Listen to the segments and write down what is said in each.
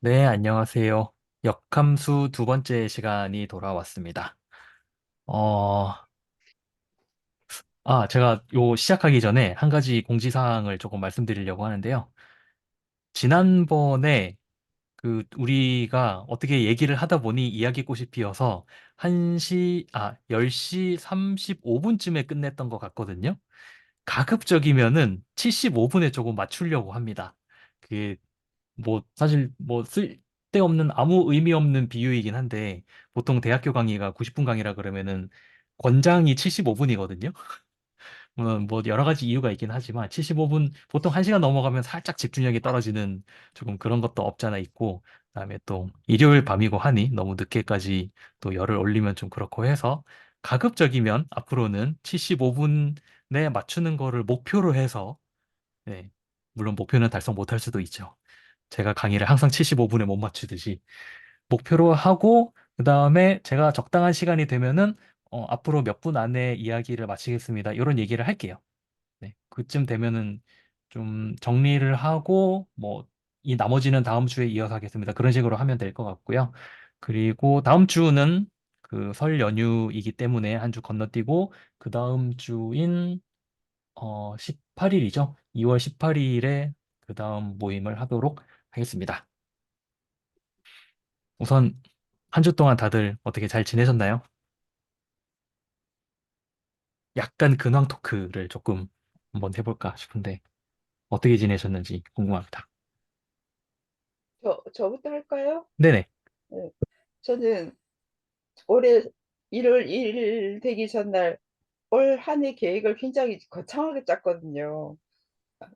네, 안녕하세요. 역함수 두 번째 시간이 돌아왔습니다. 어, 제가 시작하기 전에 한 가지 공지사항을 조금 말씀드리려고 하는데요. 지난번에 우리가 어떻게 얘기를 하다 보니 이야기꽃이 피어서 10시 35분쯤에 끝냈던 것 같거든요. 가급적이면은 75분에 조금 맞추려고 합니다. 그 사실 쓸데없는 아무 의미 없는 비유이긴 한데 보통 대학교 강의가 90분 강의라 그러면은 권장이 75분이거든요. 물론 여러 가지 이유가 있긴 하지만 75분 보통 1시간 넘어가면 살짝 집중력이 떨어지는 조금 그런 것도 없잖아 있고, 그다음에 또 일요일 밤이고 하니 너무 늦게까지 또 열을 올리면 좀 그렇고 해서 가급적이면 앞으로는 75분에 맞추는 거를 목표로 해서, 네, 물론 목표는 달성 못할 수도 있죠. 제가 강의를 항상 75분에 못 맞추듯이 목표로 하고, 그 다음에 제가 적당한 시간이 되면은 앞으로 몇 분 안에 이야기를 마치겠습니다, 이런 얘기를 할게요. 네, 그쯤 되면은 좀 정리를 하고 이 나머지는 다음 주에 이어서 하겠습니다, 그런 식으로 하면 될 것 같고요. 그리고 다음 주는 그 설 연휴이기 때문에 한 주 건너뛰고 그 다음 주인 18일이죠. 2월 18일에 그 다음 모임을 하도록 하겠습니다. 우선 한 주 동안 다들 어떻게 잘 지내셨나요? 약간 근황 토크를 조금 한번 해볼까 싶은데 어떻게 지내셨는지 궁금합니다. 저부터 할까요? 네네. 네. 저는 올해 1월 1일 되기 전날 올 한 해 계획을 굉장히 거창하게 짰거든요.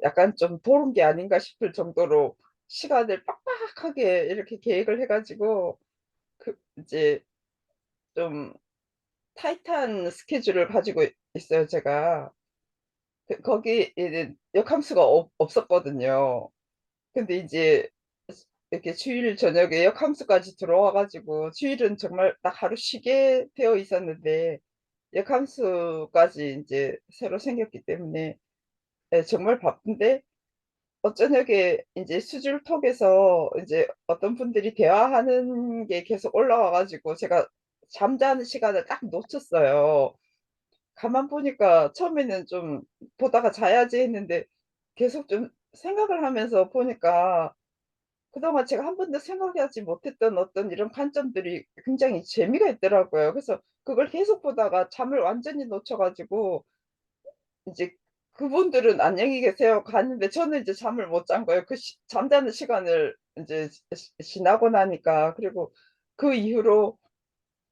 약간 좀 도른 게 아닌가 싶을 정도로 시간을 빡빡하게 이렇게 계획을 해가지고 이제 좀 타이트한 스케줄을 가지고 있어요, 제가. 거기에는 역함수가 없었거든요. 근데 이제 이렇게 주일 저녁에 역함수까지 들어와 가지고 주일은 정말 딱 하루 쉬게 되어 있었는데 역함수까지 이제 새로 생겼기 때문에 정말 바쁜데 저녁에 이제 수줄톡에서 이제 어떤 분들이 대화하는 게 계속 올라와 가지고 제가 잠자는 시간을 딱 놓쳤어요. 가만 보니까 처음에는 좀 보다가 자야지 했는데 계속 좀 생각을 하면서 보니까 그동안 제가 한 번도 생각하지 못했던 어떤 이런 관점들이 굉장히 재미가 있더라고요. 그래서 그걸 계속 보다가 잠을 완전히 놓쳐 가지고 이제 그분들은 "안녕히 계세요." 갔는데 저는 이제 잠을 못 잔 거예요. 잠자는 시간을 인제 지나고 나니까. 그리고 그 이후로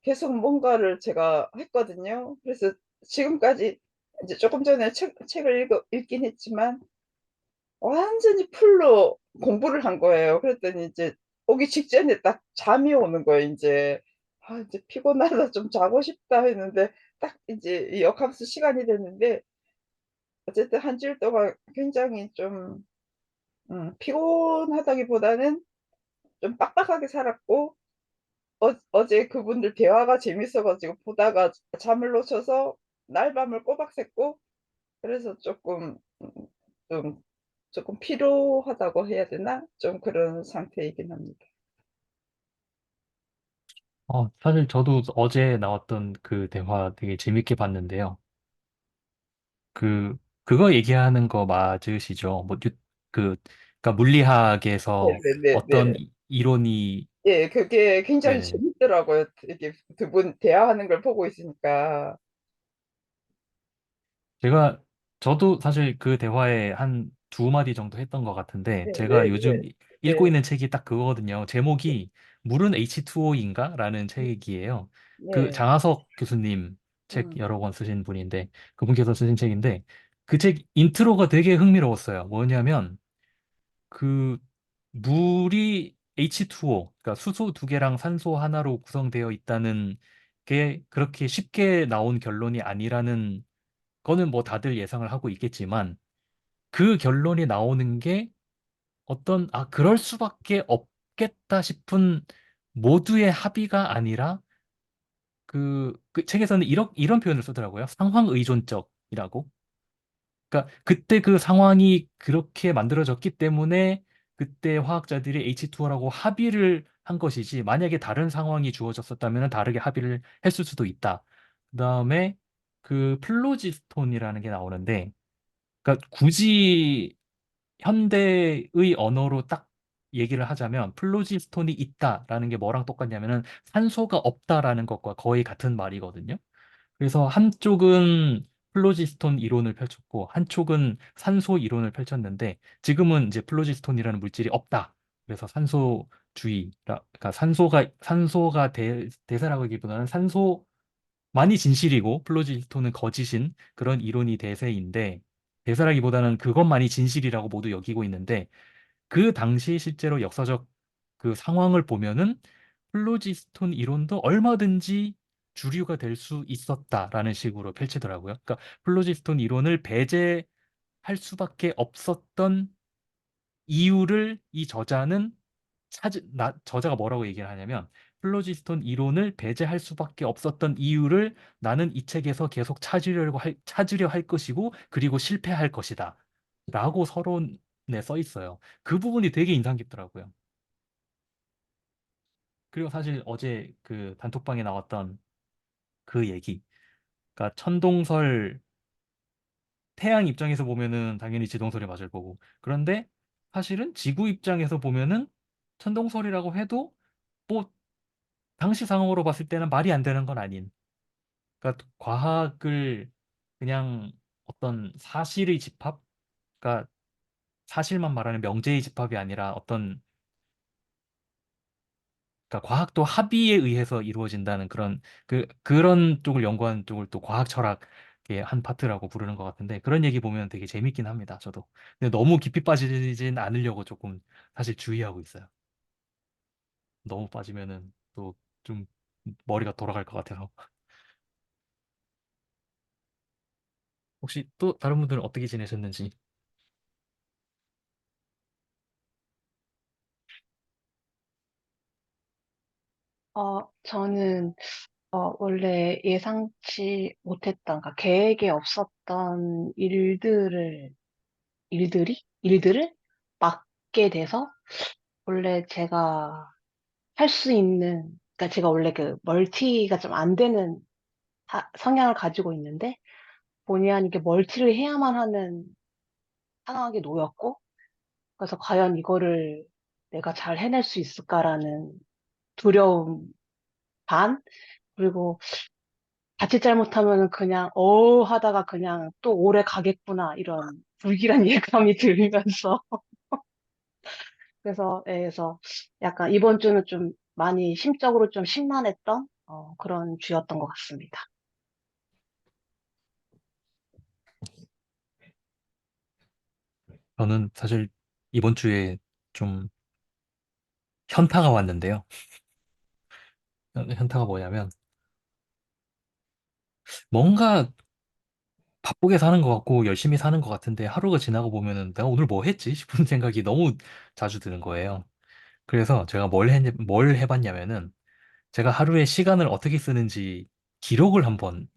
계속 뭔가를 제가 했거든요. 그래서 지금까지 이제 쪼끔 전에 책을 읽긴 했지만 완전히 풀로 공부를 한 거예요. 그랬더니 이제 오기 직전에 딱 잠이 오는 거예요 인제. '아 인제 피곤하다. 좀 자고 싶다.' 했는데 딱 인제 이 역함수 시간이 됐는데 어쨌든 한 주일 동안 굉장히 좀 피곤하다기보다는 좀 빡빡하게 살았고 어제 그분들 대화가 재밌어 가지고 보다가 잠을 놓쳐서 날밤을 꼬박 샜고 그래서 쪼끔 좀 조금 피로하다고 해야 되나? 좀 그런 상태이긴 합니다. 사실 저도 어제 나왔던 그 대화 되게 재밌게 봤는데요. 그거 얘기하는 거 맞으시죠? 그, 그러니까 물리학에서 어떤 네네네네. 이론이, 예. 그게 굉장히 네네. 재밌더라고요. 이렇게 두 분 대화하는 걸 보고 있으니까. 제가, 저도 사실 그 대화에 한 두 마디 정도 했던 것 같은데, 제가 요즘 네네네. 읽고 네. 있는 책이 딱 그거거든요. 제목이 물은 H2O인가? 라는 책이에요. 그 네. 장하석 교수님 책 음. 여러 권 쓰신 분인데, 그분께서 쓰신 책인데, 그 책 인트로가 되게 흥미로웠어요. 뭐냐면, 그 물이 H2O, 그러니까 수소 두 개랑 산소 하나로 구성되어 있다는 게 그렇게 쉽게 나온 결론이 아니라는 거는 다들 예상을 하고 있겠지만, 그 결론이 나오는 게 그럴 수밖에 없겠다 싶은 모두의 합의가 아니라, 그 책에서는 이런 표현을 쓰더라고요. 상황 의존적이라고. 그러니까 그때 그 상황이 그렇게 만들어졌기 때문에 그때 화학자들이 H2O라고 합의를 한 것이지, 만약에 다른 상황이 주어졌었다면 다르게 합의를 했을 수도 있다. 그다음에 그 플로지스톤이라는 게 나오는데, 그러니까 굳이 현대의 언어로 딱 얘기를 하자면 플로지스톤이 있다라는 게 뭐랑 똑같냐면은 산소가 없다라는 것과 거의 같은 말이거든요. 그래서 한쪽은 플로지스톤 이론을 펼쳤고 한쪽은 산소 이론을 펼쳤는데, 지금은 이제 플로지스톤이라는 물질이 없다. 그래서 그러니까 산소가 대세라고 하기보다는 산소만이 진실이고 플로지스톤은 거짓인 그런 이론이 대세인데, 대세라기보다는 그것만이 진실이라고 모두 여기고 있는데, 그 당시 실제로 역사적 그 상황을 보면은 플로지스톤 이론도 얼마든지 주류가 될 수 있었다라는 식으로 펼치더라고요. 그러니까 플로지스톤 이론을 배제할 수밖에 없었던 이유를 이 저자가 뭐라고 얘기를 하냐면, 플로지스톤 이론을 배제할 수밖에 없었던 이유를 나는 이 책에서 계속 찾으려 할 것이고 그리고 실패할 것이다 라고 서론에 써 있어요. 그 부분이 되게 인상 깊더라고요. 그리고 사실 어제 그 단톡방에 나왔던 그 얘기, 그러니까 천동설, 태양 입장에서 보면은 당연히 지동설이 맞을 거고, 그런데 사실은 지구 입장에서 보면은 천동설이라고 해도 뭐 당시 상황으로 봤을 때는 말이 안 되는 건 아닌, 그러니까 과학을 그냥 어떤 사실의 집합, 그러니까 사실만 말하는 명제의 집합이 아니라 어떤, 그러니까 과학도 합의에 의해서 이루어진다는 그런 쪽을 연구하는 쪽을 또 과학 철학의 한 파트라고 부르는 것 같은데, 그런 얘기 보면 되게 재밌긴 합니다. 저도. 근데 너무 깊이 빠지진 않으려고 조금 사실 주의하고 있어요. 너무 빠지면은 또 좀 머리가 돌아갈 것 같아서. 혹시 또 다른 분들은 어떻게 지내셨는지? 저는 원래 예상치 못했던, 그러니까 계획에 없었던 일들을 맡게 돼서, 원래 제가 할 수 있는, 그러니까 제가 원래 그 멀티가 좀 안 되는 성향을 가지고 있는데, 본의 아니게 멀티를 해야만 하는 상황에 놓였고, 그래서 과연 이거를 내가 잘 해낼 수 있을까라는 두려움 반, 그리고 자칫 잘못하면 그냥 하다가 그냥 또 오래 가겠구나 이런 불길한 예감이 들면서 그래서 약간 이번 주는 좀 많이 심적으로 좀 심란했던 그런 주였던 것 같습니다. 저는 사실 이번 주에 좀 현타가 왔는데요. 현타가 뭐냐면, 뭔가 바쁘게 사는 것 같고 열심히 사는 것 같은데 하루가 지나고 보면은 내가 오늘 뭐 했지 싶은 생각이 너무 자주 드는 거예요. 그래서 제가 뭘 해봤냐면은, 제가 하루에 시간을 어떻게 쓰는지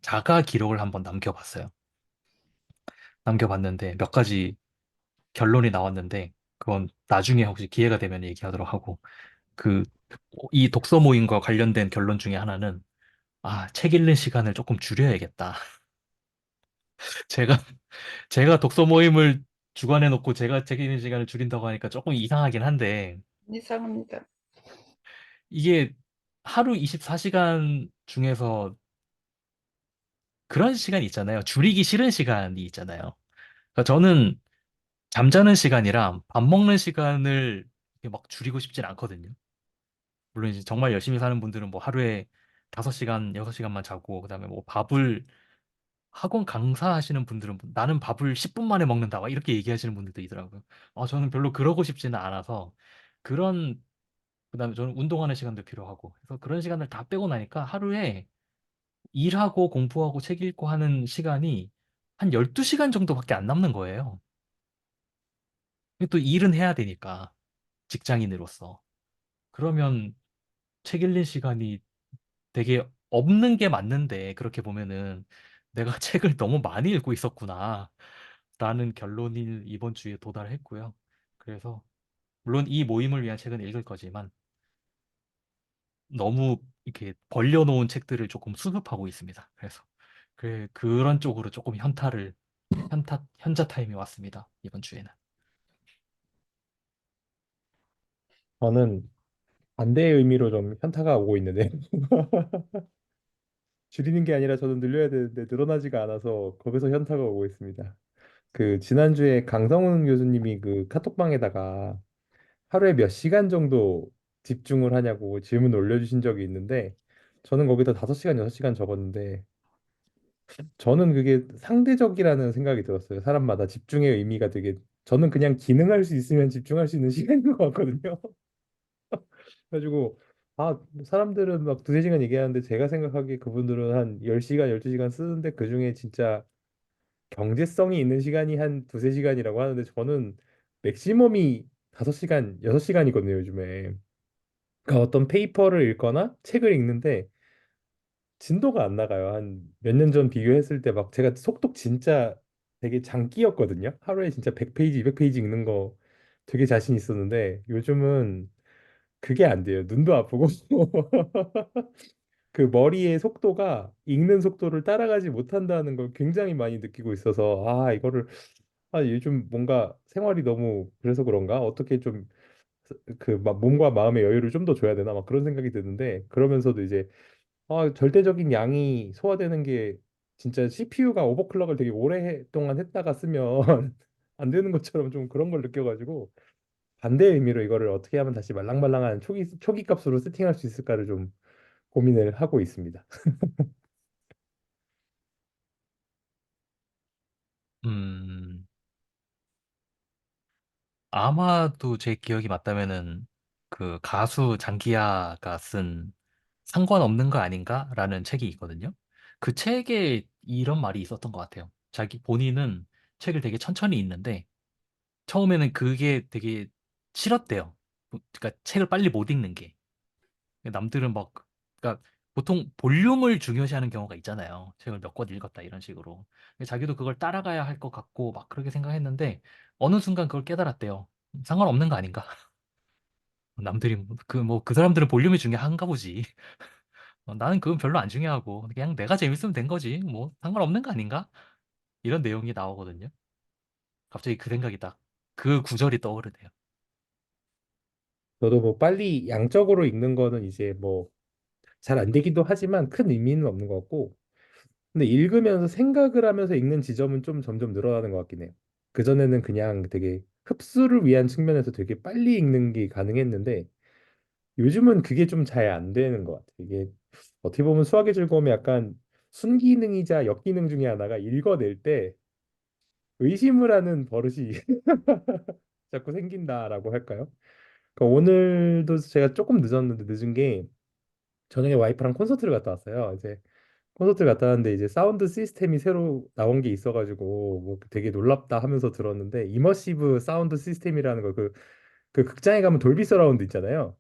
자가 기록을 한번 남겨봤어요. 남겨봤는데 몇 가지 결론이 나왔는데, 그건 나중에 혹시 기회가 되면 얘기하도록 하고, 그, 이 독서 모임과 관련된 결론 중에 하나는, 책 읽는 시간을 조금 줄여야겠다. 제가, 제가 독서 모임을 주관해 놓고 제가 책 읽는 시간을 줄인다고 하니까 조금 이상하긴 한데, 이상합니다. 이게 하루 24시간 중에서 그런 시간이 있잖아요. 줄이기 싫은 시간이 있잖아요. 그러니까 저는 잠자는 시간이랑 밥 먹는 시간을 이렇게 막 줄이고 싶진 않거든요. 물론 이제 정말 열심히 사는 분들은 뭐 하루에 5시간, 6시간만 자고, 그다음에 뭐 밥을 학원 강사하시는 분들은 나는 밥을 10분 만에 먹는다, 막 이렇게 얘기하시는 분들도 있더라고요. 저는 별로 그러고 싶지는 않아서, 그런, 그다음에 저는 운동하는 시간도 필요하고, 그래서 그런 시간을 다 빼고 나니까 하루에 일하고 공부하고 책 읽고 하는 시간이 한 12시간 정도밖에 안 남는 거예요. 근데 또 일은 해야 되니까, 직장인으로서. 그러면 책 읽는 시간이 되게 없는 게 맞는데, 그렇게 보면은 내가 책을 너무 많이 읽고 있었구나 라는 결론이 이번 주에 도달했고요. 그래서 물론 이 모임을 위한 책은 읽을 거지만 너무 이렇게 벌려놓은 책들을 조금 수습하고 있습니다. 그래서 그런 쪽으로 조금 현자 타임이 왔습니다. 이번 주에는. 저는 반대의 의미로 좀 현타가 오고 있는데 줄이는 게 아니라 저는 늘려야 되는데 늘어나지가 않아서 거기서 현타가 오고 있습니다. 그 지난주에 강성훈 교수님이 그 카톡방에다가 하루에 몇 시간 정도 집중을 하냐고 질문 올려주신 적이 있는데 저는 거기다 5시간, 6시간 적었는데 저는 그게 상대적이라는 생각이 들었어요. 사람마다 집중의 의미가 되게 저는 그냥 기능할 수 있으면 집중할 수 있는 시간인 것 같거든요. 그래가지고 사람들은 막 두세 시간 얘기하는데 제가 생각하기에 그분들은 한 10시간, 12시간 쓰는데 그중에 진짜 경제성이 있는 시간이 한 두세 시간이라고 하는데 저는 맥시멈이 5시간, 6시간이거든요, 요즘에. 그러니까 어떤 페이퍼를 읽거나 책을 읽는데 진도가 안 나가요. 한 몇 년 전 비교했을 때 막 제가 속독 진짜 되게 장기였거든요. 하루에 진짜 100페이지, 200페이지 읽는 거 되게 자신 있었는데 요즘은 그게 안 돼요. 눈도 아프고 그 머리의 속도가 읽는 속도를 따라가지 못한다는 걸 굉장히 많이 느끼고 있어서 이거를 요즘 뭔가 생활이 너무 그래서 그런가? 어떻게 좀 그 몸과 마음의 여유를 좀 더 줘야 되나? 막 그런 생각이 드는데 그러면서도 이제 절대적인 양이 소화되는 게 진짜 CPU가 오버클럭을 되게 오랫동안 했다가 쓰면 안 되는 것처럼 좀 그런 걸 느껴가지고 반대의 의미로 이거를 어떻게 하면 다시 말랑말랑한 초기 값으로 세팅할 수 있을까를 좀 고민을 하고 있습니다. 음, 아마도 제 기억이 맞다면은 그 가수 장기하가 쓴 상관없는 거 아닌가라는 책이 있거든요. 그 책에 이런 말이 있었던 것 같아요. 자기 본인은 책을 되게 천천히 읽는데 처음에는 그게 되게 싫었대요. 그러니까 책을 빨리 못 읽는 게. 남들은 막, 그러니까 보통 볼륨을 중요시하는 경우가 있잖아요. 책을 몇 권 읽었다 이런 식으로. 근데 자기도 그걸 따라가야 할 것 같고 막 그렇게 생각했는데 어느 순간 그걸 깨달았대요. 상관없는 거 아닌가? 남들이 그 사람들은 볼륨이 중요한가 보지. 나는 그건 별로 안 중요하고 그냥 내가 재밌으면 된 거지. 뭐 상관없는 거 아닌가? 이런 내용이 나오거든요. 갑자기 그 생각이 딱 그 구절이 떠오르네요. 저도 뭐 빨리 양적으로 읽는 거는 이제 뭐 잘 안 되기도 하지만 큰 의미는 없는 것 같고 근데 읽으면서 생각을 하면서 읽는 지점은 좀 점점 늘어나는 것 같긴 해요. 그전에는 그냥 되게 흡수를 위한 측면에서 되게 빨리 읽는 게 가능했는데 요즘은 그게 좀 잘 안 되는 것 같아요. 이게 어떻게 보면 수학의 즐거움이 약간 순기능이자 역기능 중에 하나가 읽어낼 때 의심을 하는 버릇이 자꾸 생긴다라고 할까요? 그러니까 오늘도 제가 조금 늦었는데 늦은 게 저녁에 와이프랑 콘서트를 갔다 왔어요. 이제 콘서트를 갔다 왔는데 이제 사운드 시스템이 새로 나온 게 있어가지고 뭐 되게 놀랍다 하면서 들었는데 이머시브 사운드 시스템이라는 거 그 극장에 가면 돌비 서라운드 있잖아요.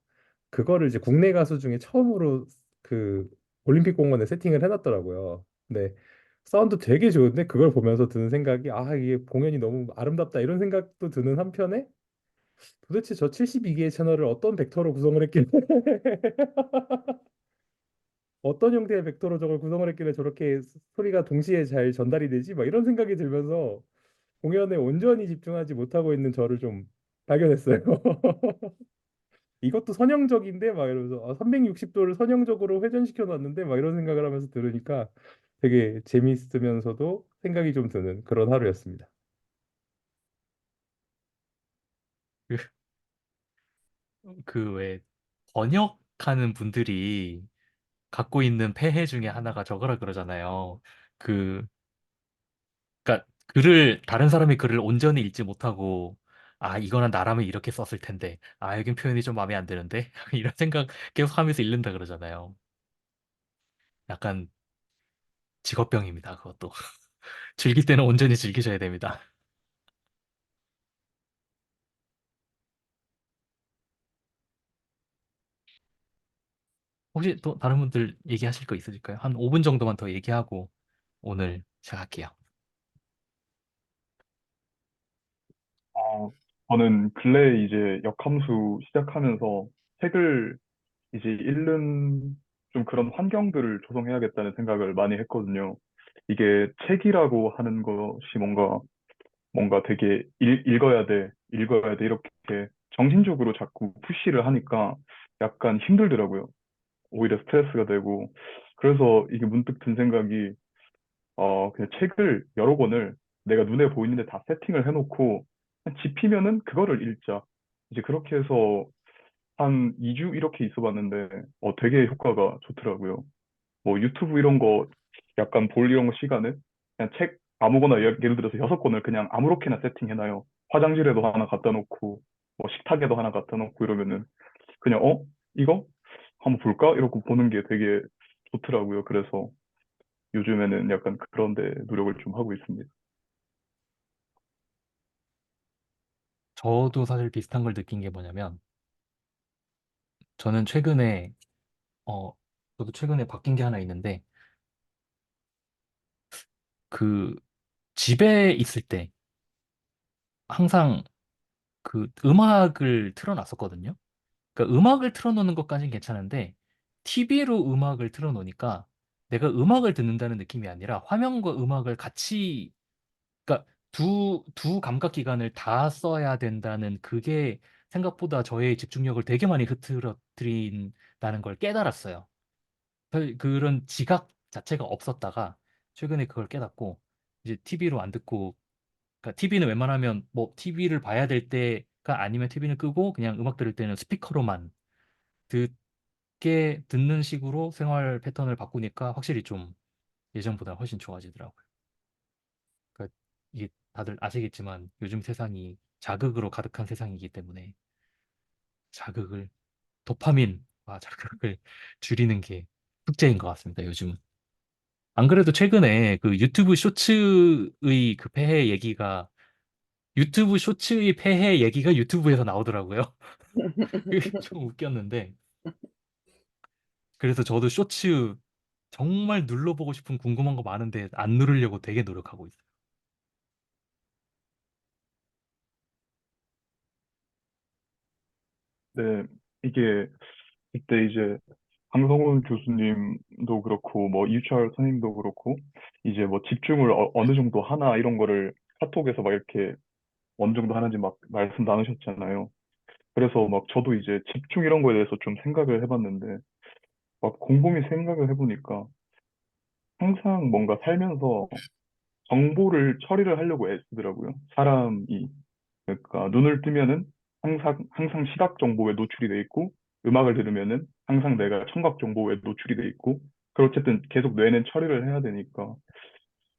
그거를 이제 국내 가수 중에 처음으로 그 올림픽 공원에 세팅을 해놨더라고요. 근데 사운드 되게 좋은데 그걸 보면서 드는 생각이 이게 공연이 너무 아름답다 이런 생각도 드는 한편에 도대체 저 72개의 채널을 어떤 벡터로 구성을 했길래 어떤 형태의 벡터로 저걸 구성을 했길래 저렇게 소리가 동시에 잘 전달이 되지? 막 이런 생각이 들면서 공연에 온전히 집중하지 못하고 있는 저를 좀 발견했어요. 이것도 선형적인데 막 이러면서 360도를 선형적으로 회전시켜 놨는데 막 이런 생각을 하면서 들으니까 되게 재미있으면서도 생각이 좀 드는 그런 하루였습니다. 그 왜 번역하는 분들이 갖고 있는 폐해 중에 하나가 저거라 그러잖아요. 그 그러니까 다른 사람이 글을 온전히 읽지 못하고 이거는 나라면 이렇게 썼을 텐데 여긴 표현이 좀 마음에 안 드는데 이런 생각 계속 하면서 읽는다 그러잖아요. 약간 직업병입니다. 그것도 즐길 때는 온전히 즐기셔야 됩니다. 혹시 또 다른 분들 얘기하실 거 있으실까요? 한 5분 정도만 더 얘기하고 오늘 시작할게요. 저는 근래에 이제 역함수 시작하면서 책을 이제 읽는 좀 그런 환경들을 조성해야겠다는 생각을 많이 했거든요. 이게 책이라고 하는 것이 뭔가 되게 읽어야 돼, 이렇게 정신적으로 자꾸 푸시를 하니까 약간 힘들더라고요. 오히려 스트레스가 되고. 그래서 이게 문득 든 생각이, 그냥 책을 여러 권을 내가 눈에 보이는데 다 세팅을 해놓고, 그냥 집히면은 그거를 읽자. 이제 그렇게 해서 한 2주 이렇게 있어 봤는데, 되게 효과가 좋더라고요. 뭐 유튜브 이런 거 약간 볼 이런 거 시간을 그냥 책 아무거나 예를 들어서 6권을 그냥 아무렇게나 세팅해놔요. 화장실에도 하나 갖다 놓고 뭐 식탁에도 하나 갖다 놓고 이러면은 그냥 이거 한번 볼까? 이러고 보는 게 되게 좋더라고요. 그래서 요즘에는 약간 그런 데 노력을 좀 하고 있습니다. 저도 사실 비슷한 걸 느낀 게 뭐냐면, 저는 최근에, 어, 저도 최근에 바뀐 게 하나 있는데, 그, 집에 있을 때 항상 그 음악을 틀어놨었거든요. 그러니까 음악을 틀어놓는 것까진 괜찮은데, TV로 음악을 틀어놓으니까 내가 음악을 듣는다는 느낌이 아니라 화면과 음악을 같이, 그러니까 두 감각 기관을 다 써야 된다는 그게 생각보다 저의 집중력을 되게 많이 흐트러뜨린다는 걸 깨달았어요. 그런 지각 자체가 없었다가 최근에 그걸 깨닫고 이제 TV로 안 듣고, 그러니까 TV는 웬만하면 뭐 TV를 봐야 될 때가 아니면 TV는 끄고 그냥 음악 들을 때는 스피커로만 듣게 듣는 식으로 생활 패턴을 바꾸니까 확실히 좀 예전보다 훨씬 좋아지더라고요. 그러니까 이게 다들 아시겠지만 요즘 세상이 자극으로 가득한 세상이기 때문에 자극을 도파민과 자극을 줄이는 게 숙제인 것 같습니다. 요즘은. 안 그래도 최근에 그 유튜브 쇼츠의 폐해 얘기가 유튜브에서 나오더라고요. 그게 좀 웃겼는데. 그래서 저도 쇼츠 정말 눌러보고 싶은 궁금한 거 많은데 안 누르려고 되게 노력하고 있어요. 네, 이게 그때 이제 강성훈 교수님도 그렇고 뭐 이유철 선생님도 그렇고 이제 뭐 집중을 어느 정도 하나 이런 거를 카톡에서 막 이렇게 어느 정도 하는지 막 말씀 나누셨잖아요. 그래서 막 저도 이제 집중 이런 거에 대해서 좀 생각을 해봤는데 막 곰곰이 생각을 해보니까 항상 뭔가 살면서 정보를 처리를 하려고 애쓰더라고요. 사람이. 그러니까 눈을 뜨면은 항상 시각 정보에 노출이 돼 있고 음악을 들으면은 항상 내가 청각 정보에 노출이 돼 있고 그걸 어쨌든 계속 뇌는 처리를 해야 되니까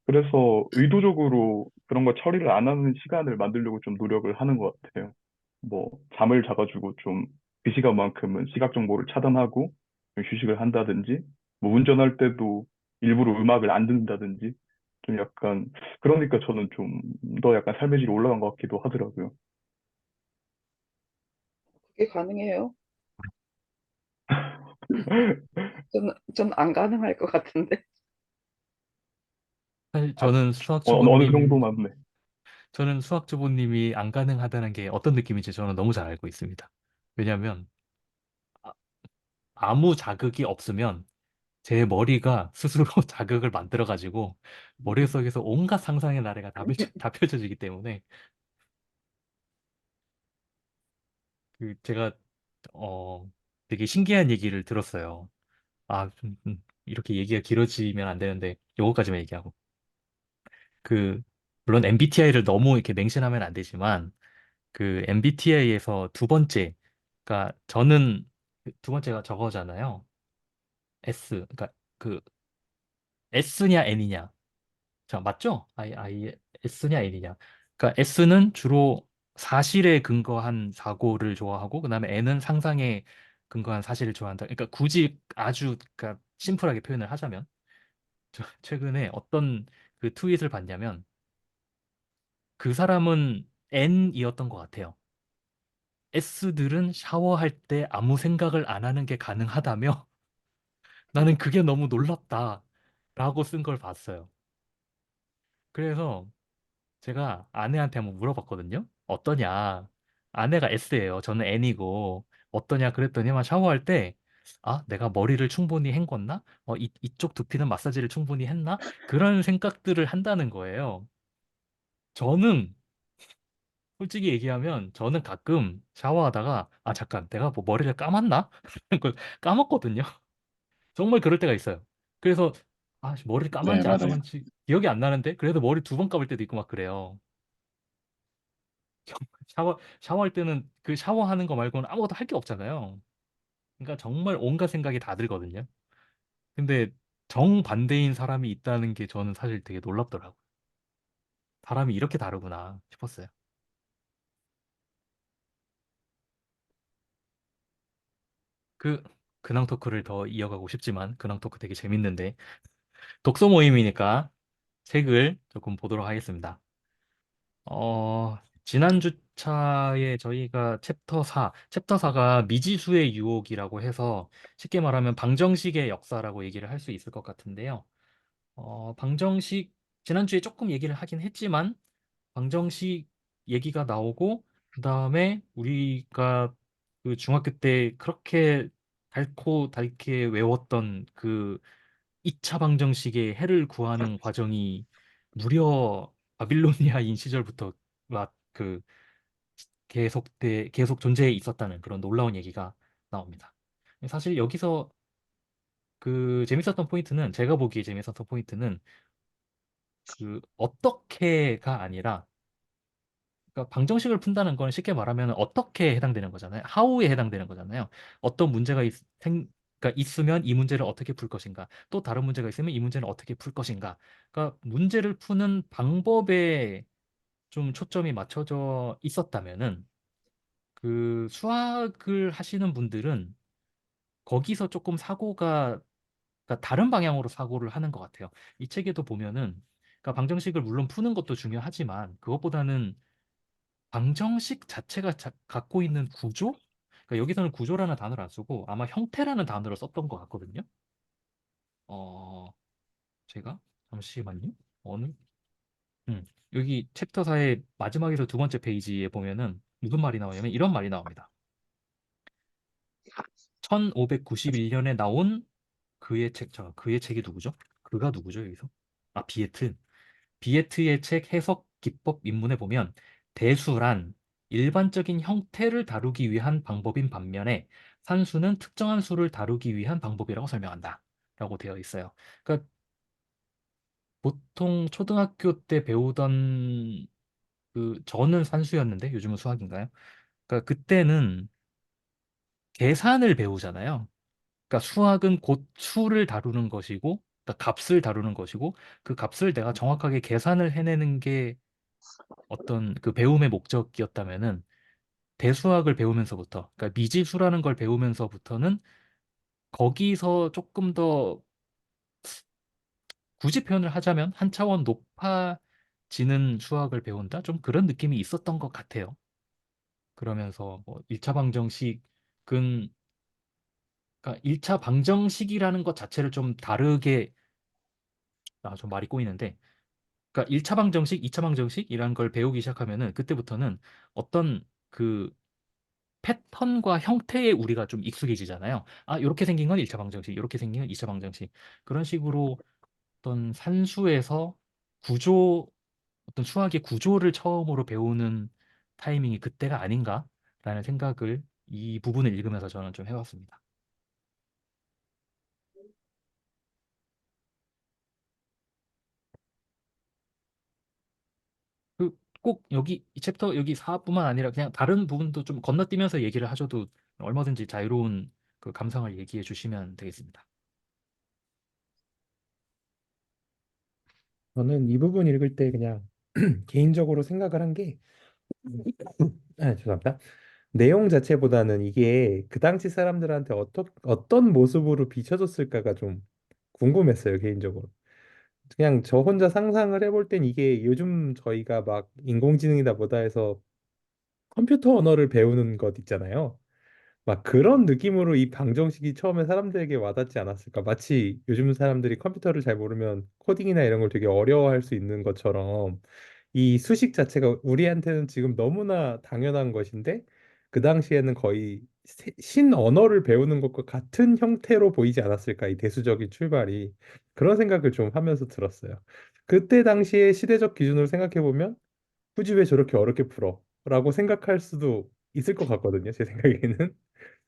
그래서 의도적으로 그런 거 처리를 안 하는 시간을 만들려고 좀 노력을 하는 것 같아요. 뭐 잠을 자가지고 좀 그 시간만큼은 시각 정보를 차단하고 좀 휴식을 한다든지 뭐 운전할 때도 일부러 음악을 안 듣는다든지 좀 약간 그러니까 저는 좀 더 약간 삶의 질이 올라간 것 같기도 하더라고요. 그게 가능해요? 저는 안 가능할 것 같은데. 사실 아, 어느 정도만 네. 저는 수학주부님이 안 가능하다는 게 어떤 느낌인지 저는 너무 잘 알고 있습니다. 왜냐하면 아- 아무 자극이 없으면 제 머리가 스스로 자극을 만들어가지고 머릿속에서 온갖 상상의 나래가 다 펼쳐지기 때문에 제가 어 되게 신기한 얘기를 들었어요. 이렇게 얘기가 길어지면 안 되는데 요거까지만 얘기하고 물론 MBTI를 너무 이렇게 맹신하면 안 되지만 그 MBTI에서 두 번째, 그러니까 저는 두 번째가 저거잖아요. 그러니까 그 S냐 N이냐. 자, 맞죠? S냐 N이냐. 그러니까 S는 주로 사실에 근거한 사고를 좋아하고, 그다음에 N은 상상에 근거한 사실을 좋아한다. 그러니까 굳이 아주 그러니까 심플하게 표현을 하자면, 최근에 어떤 그 트윗을 봤냐면, 그 사람은 N이었던 것 같아요. S들은 샤워할 때 아무 생각을 안 하는 게 가능하다며, 나는 그게 너무 놀랍다. 라고 쓴 걸 봤어요. 그래서 제가 아내한테 한번 물어봤거든요. 어떠냐? 아내가 S예요. 저는 N이고 어떠냐 그랬더니만 샤워할 때 아, 내가 머리를 충분히 헹궜나? 이쪽 두피는 마사지를 충분히 했나? 그런 생각들을 한다는 거예요. 저는 솔직히 얘기하면 저는 가끔 샤워하다가 아, 잠깐 내가 뭐 머리를 감았나? 라는 걸 까먹거든요. 정말 그럴 때가 있어요. 그래서 아, 머리를 네, 감았는지 안 맞아요. 감았는지 기억이 안 나는데 그래도 머리 두 번 감을 때도 있고 막 그래요. 샤워할 때는 그 샤워하는 거 말고는 아무것도 할 게 없잖아요. 그러니까 정말 온갖 생각이 다 들거든요. 근데 정반대인 사람이 있다는 게 저는 사실 되게 놀랍더라고요. 사람이 이렇게 다르구나 싶었어요. 그 근황 토크를 더 이어가고 싶지만 근황 토크 되게 재밌는데 독서 모임이니까 책을 조금 보도록 하겠습니다. 지난 주차에 저희가 챕터 4가 미지수의 유혹이라고 해서 쉽게 말하면 방정식의 역사라고 얘기를 할 수 있을 것 같은데요. 방정식 지난주에 조금 얘기를 하긴 했지만 방정식 얘기가 나오고 그다음에 우리가 그 중학교 때 그렇게 달고 달게 외웠던 그 2차 방정식의 해를 구하는 과정이 무려 바빌로니아인 시절부터 그 계속 존재해 있었다는 그런 놀라운 얘기가 나옵니다. 사실 여기서 그 재밌었던 포인트는 제가 보기에 재밌었던 포인트는 그 어떻게가 아니라 그러니까 방정식을 푼다는 건 쉽게 말하면 어떻게 해당되는 거잖아요. how에 해당되는 거잖아요. 어떤 문제가 그러니까 있으면 이 문제를 어떻게 풀 것인가. 또 다른 문제가 있으면 이 문제는 어떻게 풀 것인가. 그러니까 문제를 푸는 방법에 좀 초점이 맞춰져 있었다면은 그 수학을 하시는 분들은 거기서 조금 사고가 그러니까 다른 방향으로 사고를 하는 것 같아요. 이 책에도 보면은 그러니까 방정식을 물론 푸는 것도 중요하지만 그것보다는 방정식 자체가 갖고 있는 구조? 그러니까 여기서는 구조라는 단어를 안 쓰고 아마 형태라는 단어를 썼던 것 같거든요. 어, 제가 잠시만요. 어느? 여기 챕터 4의 마지막에서 두 번째 페이지에 보면은 무슨 말이 나오냐면 이런 말이 나옵니다. 1591년에 나온 그의 책이 누구죠? 그가 누구죠, 여기서? 아, 비에트. 비에트의 책 해석 기법 입문에 보면 대수란 일반적인 형태를 다루기 위한 방법인 반면에 산수는 특정한 수를 다루기 위한 방법이라고 설명한다. 라고 되어 있어요. 그러니까 보통 초등학교 때 배우던 그 저는 산수였는데 요즘은 수학인가요? 그러니까 그때는 계산을 배우잖아요. 그러니까 수학은 곧 수를 다루는 것이고 그러니까 값을 다루는 것이고 그 값을 내가 정확하게 계산을 해내는 게 어떤 그 배움의 목적이었다면은 대수학을 배우면서부터, 그러니까 미지수라는 걸 배우면서부터는 거기서 조금 더 굳이 표현을 하자면 한 차원 높아지는 수학을 배운다? 좀 그런 느낌이 있었던 것 같아요. 그러면서 뭐 1차 방정식은 그러니까 1차 방정식이라는 것 자체를 좀 다르게 좀 말이 꼬이는데 그러니까 1차 방정식, 2차 방정식이라는 걸 배우기 시작하면은 그때부터는 어떤 그 패턴과 형태에 우리가 좀 익숙해지잖아요. 아, 이렇게 생긴 건 1차 방정식, 이렇게 생긴 건 2차 방정식. 그런 식으로 어떤 산수에서 어떤 수학의 구조를 처음으로 배우는 타이밍이 그때가 아닌가라는 생각을 이 부분을 읽으면서 저는 좀 해봤습니다. 꼭 여기 이 챕터 여기 4뿐만 아니라 그냥 다른 부분도 좀 건너뛰면서 얘기를 하셔도 얼마든지 자유로운 그 감상을 얘기해 주시면 되겠습니다. 저는 이 부분 읽을 때 그냥 개인적으로 생각을 한 게, 죄송합니다. 내용 자체보다는 이게 그 당시 사람들한테 어떤 모습으로 비춰졌을까가 좀 궁금했어요, 개인적으로. 그냥 저 혼자 상상을 해볼 땐 이게 요즘 저희가 막 인공지능이다 뭐다 해서 컴퓨터 언어를 배우는 것 있잖아요. 막 그런 느낌으로 이 방정식이 처음에 사람들에게 와닿지 않았을까? 마치 요즘 사람들이 컴퓨터를 잘 모르면 코딩이나 이런 걸 되게 어려워할 수 있는 것처럼 이 수식 자체가 우리한테는 지금 너무나 당연한 것인데 그 당시에는 거의 신언어를 배우는 것과 같은 형태로 보이지 않았을까, 이 대수적인 출발이. 그런 생각을 좀 하면서 들었어요. 그때 당시의 시대적 기준으로 생각해 보면 굳이 왜 저렇게 어렵게 풀어? 라고 생각할 수도 있을 것 같거든요. 제 생각에는.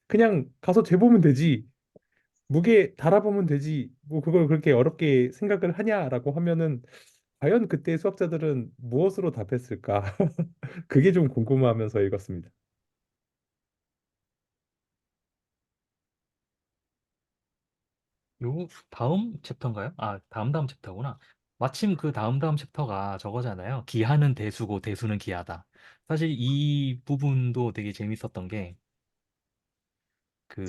그냥 가서 재보면 되지. 무게 달아보면 되지. 뭐 그걸 그렇게 어렵게 생각을 하냐라고 하면은 과연 그때 수학자들은 무엇으로 답했을까? 그게 좀 궁금하면서 읽었습니다. 요 다음 챕터인가요? 아, 다음 챕터구나. 마침 그 다음 챕터가 저거잖아요. 기하는 대수고 대수는 기하다. 사실 이 부분도 되게 재밌었던 게 그,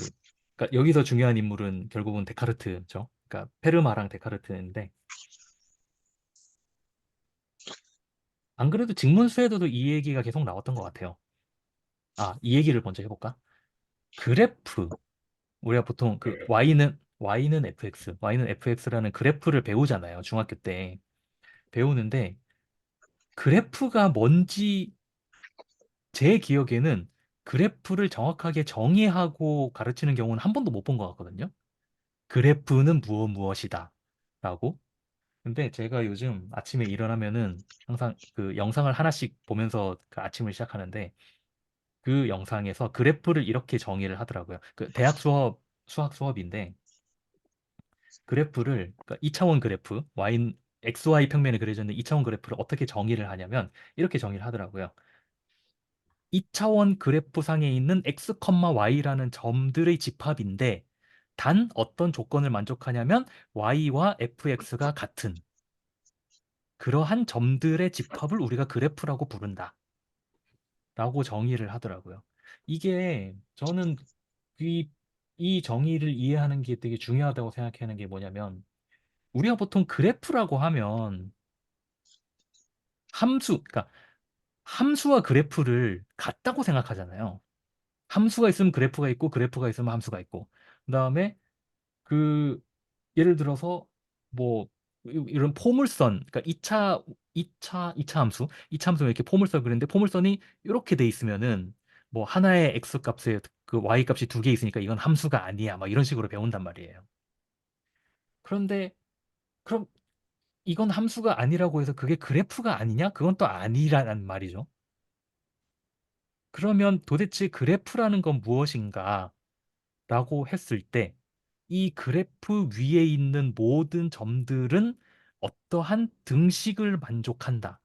그러니까 여기서 중요한 인물은 결국은 데카르트죠. 그러니까 페르마랑 데카르트인데 안 그래도 직문수에도 이 얘기가 계속 나왔던 것 같아요. 아, 이 얘기를 먼저 해볼까? 그래프. 우리가 보통 그 y는 fx라는 그래프를 배우잖아요. 중학교 때 배우는데 그래프가 뭔지 제 기억에는 그래프를 정확하게 정의하고 가르치는 경우는 한 번도 못 본 것 같거든요. 그래프는 무엇이다 라고. 근데 제가 요즘 아침에 일어나면은 항상 그 영상을 하나씩 보면서 그 아침을 시작하는데 그 영상에서 그래프를 이렇게 정의를 하더라고요. 그 대학 수학 수업인데 그래프를 그러니까 2차원 그래프 XY 평면에 그려져 있는 2차원 그래프를 어떻게 정의를 하냐면 이렇게 정의를 하더라고요. 2차원 그래프상에 있는 x, y라는 점들의 집합인데 단 어떤 조건을 만족하냐면 y와 fx가 같은 그러한 점들의 집합을 우리가 그래프라고 부른다. 라고 정의를 하더라고요. 이게 저는 이, 이 정의를 이해하는 게 되게 중요하다고 생각하는 게 뭐냐면 우리가 보통 그래프라고 하면 그러니까 함수와 그래프를 같다고 생각하잖아요. 함수가 있으면 그래프가 있고 그래프가 있으면 함수가 있고 그다음에 그 예를 들어서 뭐 이런 포물선 그러니까 2차 함수 2차 함수가 이렇게 포물선 그리는데 포물선이 이렇게 돼 있으면은 뭐 하나의 x 값에 그 y 값이 두 개 있으니까 이건 함수가 아니야 막 이런 식으로 배운단 말이에요. 그런데 그럼 이건 함수가 아니라고 해서 그게 그래프가 아니냐? 그건 또 아니라는 말이죠. 그러면 도대체 그래프라는 건 무엇인가? 라고 했을 때 이 그래프 위에 있는 모든 점들은 어떠한 등식을 만족한다.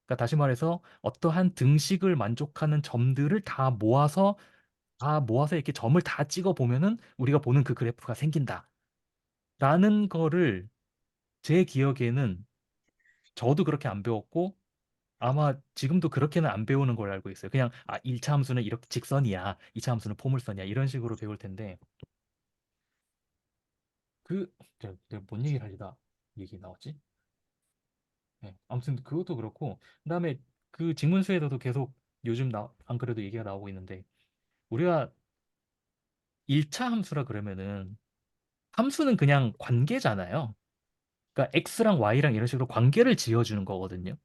그러니까 다시 말해서 어떠한 등식을 만족하는 점들을 다 모아서 이렇게 점을 다 찍어 보면은 우리가 보는 그 그래프가 생긴다. 라는 거를 제 기억에는 저도 그렇게 안 배웠고 아마 지금도 그렇게는 안 배우는 걸 알고 있어요. 그냥 1차 함수는 이렇게 직선이야. 2차 함수는 포물선이야. 이런 식으로 배울 텐데 내가 뭔 얘기를 하려다 얘기 나왔지? 네, 아무튼 그것도 그렇고 그다음에 그 직문수에서도 계속 요즘 안 그래도 얘기가 나오고 있는데 우리가 1차 함수라 그러면은 함수는 그냥 관계잖아요. 그러니까 x랑 y랑 이런 식으로 관계를 지어주는 거거든요.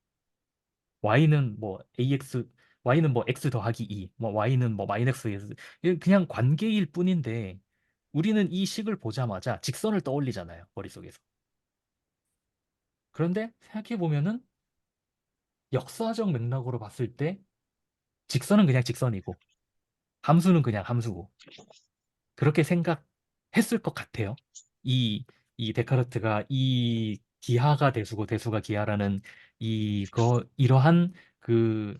y는 뭐 ax y는 뭐 x 더하기 2, 뭐 y는 뭐 마이너스 x 그냥 관계일 뿐인데 우리는 이 식을 보자마자 직선을 떠올리잖아요, 머릿속에서. 그런데 생각해 보면은 역사적 맥락으로 봤을 때 직선은 그냥 직선이고 함수는 그냥 함수고 그렇게 생각했을 것 같아요. 이 데카르트가 이 기하가 대수고 대수가 기하라는 이러한 그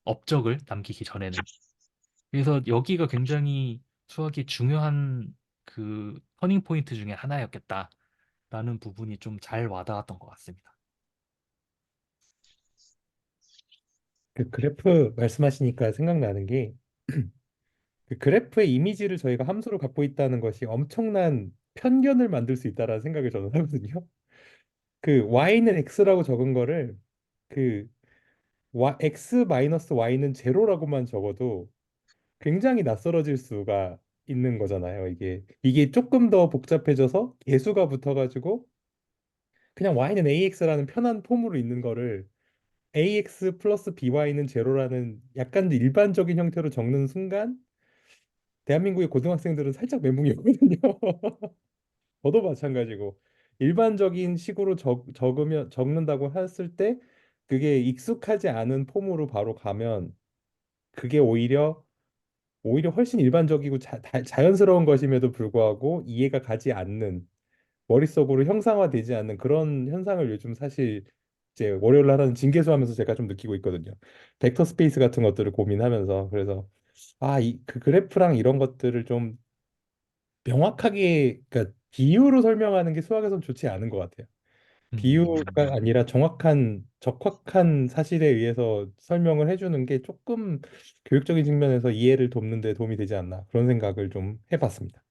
업적을 남기기 전에는. 그래서 여기가 굉장히 수학의 중요한 그 터닝 포인트 중에 하나였겠다라는 부분이 좀 잘 와닿았던 것 같습니다. 그 그래프 말씀하시니까 생각나는 게 그 그래프의 이미지를 저희가 함수로 갖고 있다는 것이 엄청난 편견을 만들 수 있다라는 생각을 저는 하거든요. 그 y는 x라고 적은 거를 그 x 마이너스 y는 제로라고만 적어도 굉장히 낯설어질 수가 있는 거잖아요. 이게 조금 더 복잡해져서 개수가 붙어가지고 그냥 y는 ax라는 편한 폼으로 있는 거를 ax 플러스 by는 제로라는 약간 일반적인 형태로 적는 순간 대한민국의 고등학생들은 살짝 멘붕이 오거든요. 저도 마찬가지고 일반적인 식으로 적으면 적는다고 했을 때 그게 익숙하지 않은 폼으로 바로 가면 그게 오히려 훨씬 일반적이고 자연스러운 것임에도 불구하고 이해가 가지 않는 머릿속으로 형상화되지 않는 그런 현상을 요즘 사실 이제 월요일 날 하는 징계수 하면서 제가 좀 느끼고 있거든요. 벡터 스페이스 같은 것들을 고민하면서 그래서 이 그 그래프랑 이런 것들을 좀 명확하게 그러니까 비유로 설명하는 게 수학에선 좋지 않은 것 같아요. 비유가 아니라 정확한 적확한 사실에 의해서 설명을 해주는 게 조금 교육적인 측면에서 이해를 돕는 데 도움이 되지 않나 그런 생각을 좀 해봤습니다.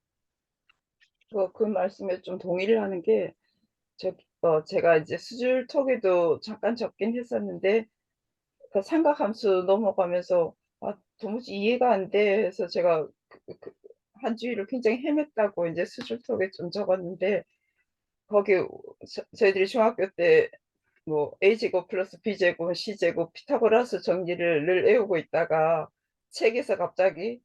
그 말씀에 좀 동의를 하는 게, 제가 이제 수질 토기도 잠깐 적긴 했었는데, 그 삼각함수 넘어가면서 도무지 이해가 안 돼 해서 제가 한 주일을 굉장히 헤맸다고 이제 수질 토기 좀 적었는데, 거기 저희들이 중학교 때 뭐 a제곱 플러스 b제곱 c제곱 피타고라스 정리를 늘 외우고 있다가 책에서 갑자기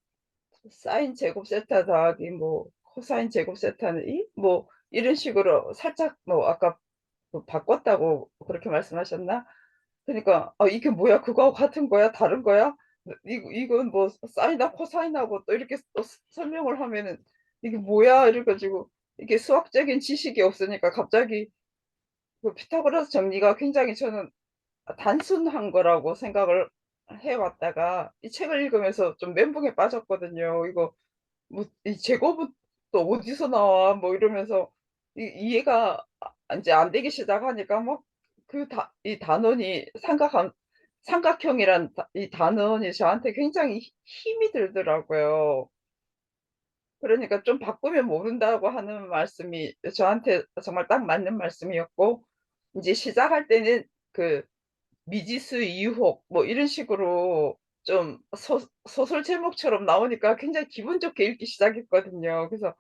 사인 제곱 세타 더하기 뭐 코사인 제곱 세타는 뭐 이런 식으로 살짝 뭐 아까 뭐 바꿨다고 그렇게 말씀하셨나? 그러니까 이게 뭐야? 그거하고 같은 거야? 다른 거야? 이건 뭐 사인하고 코사인하고 또 이렇게 또 설명을 하면은 이게 뭐야? 이래 가지고 이게 수학적인 지식이 없으니까 갑자기 그 피타고라스 정리가 굉장히 저는 단순한 거라고 생각을 해 왔다가 이 책을 읽으면서 좀 멘붕에 빠졌거든요. 이거 뭐 이 제곱은 또 어디서 나와? 뭐 이러면서 이해가 인제 안 되기 시작하니까 막 이 단원이 삼각형이란 이 단원이 저한테 굉장히 힘이 들더라고요. 그러니까 좀 바꾸면 모른다고 하는 말씀이 저한테 정말 딱 맞는 말씀이었고, 인제 시작할 때는 그 미지수 이유혹 뭐 이런 식으로 좀 소설 제목처럼 나오니까 굉장히 기분 좋게 읽기 시작했거든요. 그래서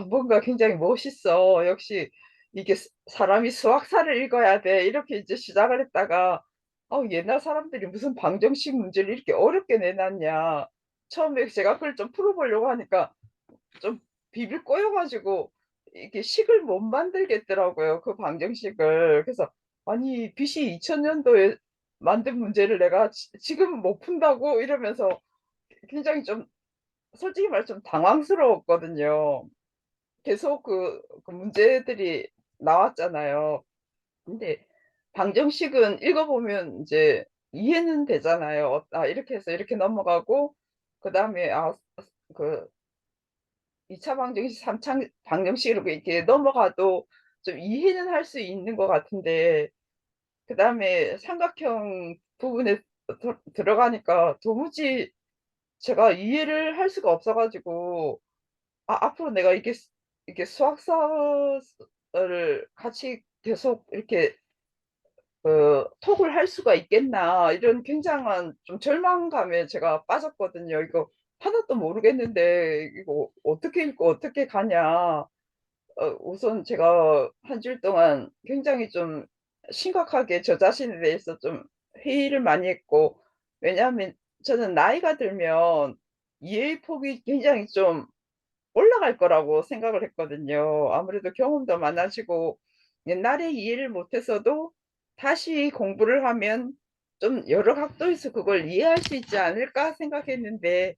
뭔가 굉장히 멋있어. 역시 이게 사람이 수학사를 읽어야 돼. 이렇게 이제 시작을 했다가 옛날 사람들이 무슨 방정식 문제를 이렇게 어렵게 내놨냐. 처음에 제가 그걸 좀 풀어보려고 하니까 좀 비빌 꼬여 가지고 이게 식을 못 만들겠더라고요, 그 방정식을. 그래서 '아니 BC 2000 년도에 만든 문제를 내가 지금 못 푼다고?' 이러면서 굉장히 좀 솔직히 말해서 좀 당황스러웠거든요. 계속 그 문제들이 나왔잖아요. 근데 방정식은 읽어 보면 인제 이해는 되잖아요. 이렇게 해서 이렇게 넘어가고 그다음에 그 2차 방정식, 3차 방정식으로 이렇게 넘어가도 좀 이해는 할 수 있는 것 같은데, 그다음에 삼각형 부분에 들어가니까 도무지 제가 이해를 할 수가 없어 가지고 앞으로 내가 이게 수학사를 같이 계속 이렇게 톡을 할 수가 있겠나 이런 굉장한 좀 절망감에 제가 빠졌거든요. 이거 하나도 모르겠는데 이거 어떻게 읽고 어떻게 가냐. 우선 제가 한 주일 동안 굉장히 좀 심각하게 저 자신에 대해서 좀 회의를 많이 했고, 왜냐하면 저는 나이가 들면 이해의 폭이 굉장히 좀 올라갈 거라고 생각을 했거든요. 아무래도 경험도 많아지고 옛날에 이해를 못했어도 다시 공부를 하면 좀 여러 각도에서 그걸 이해할 수 있지 않을까 생각했는데,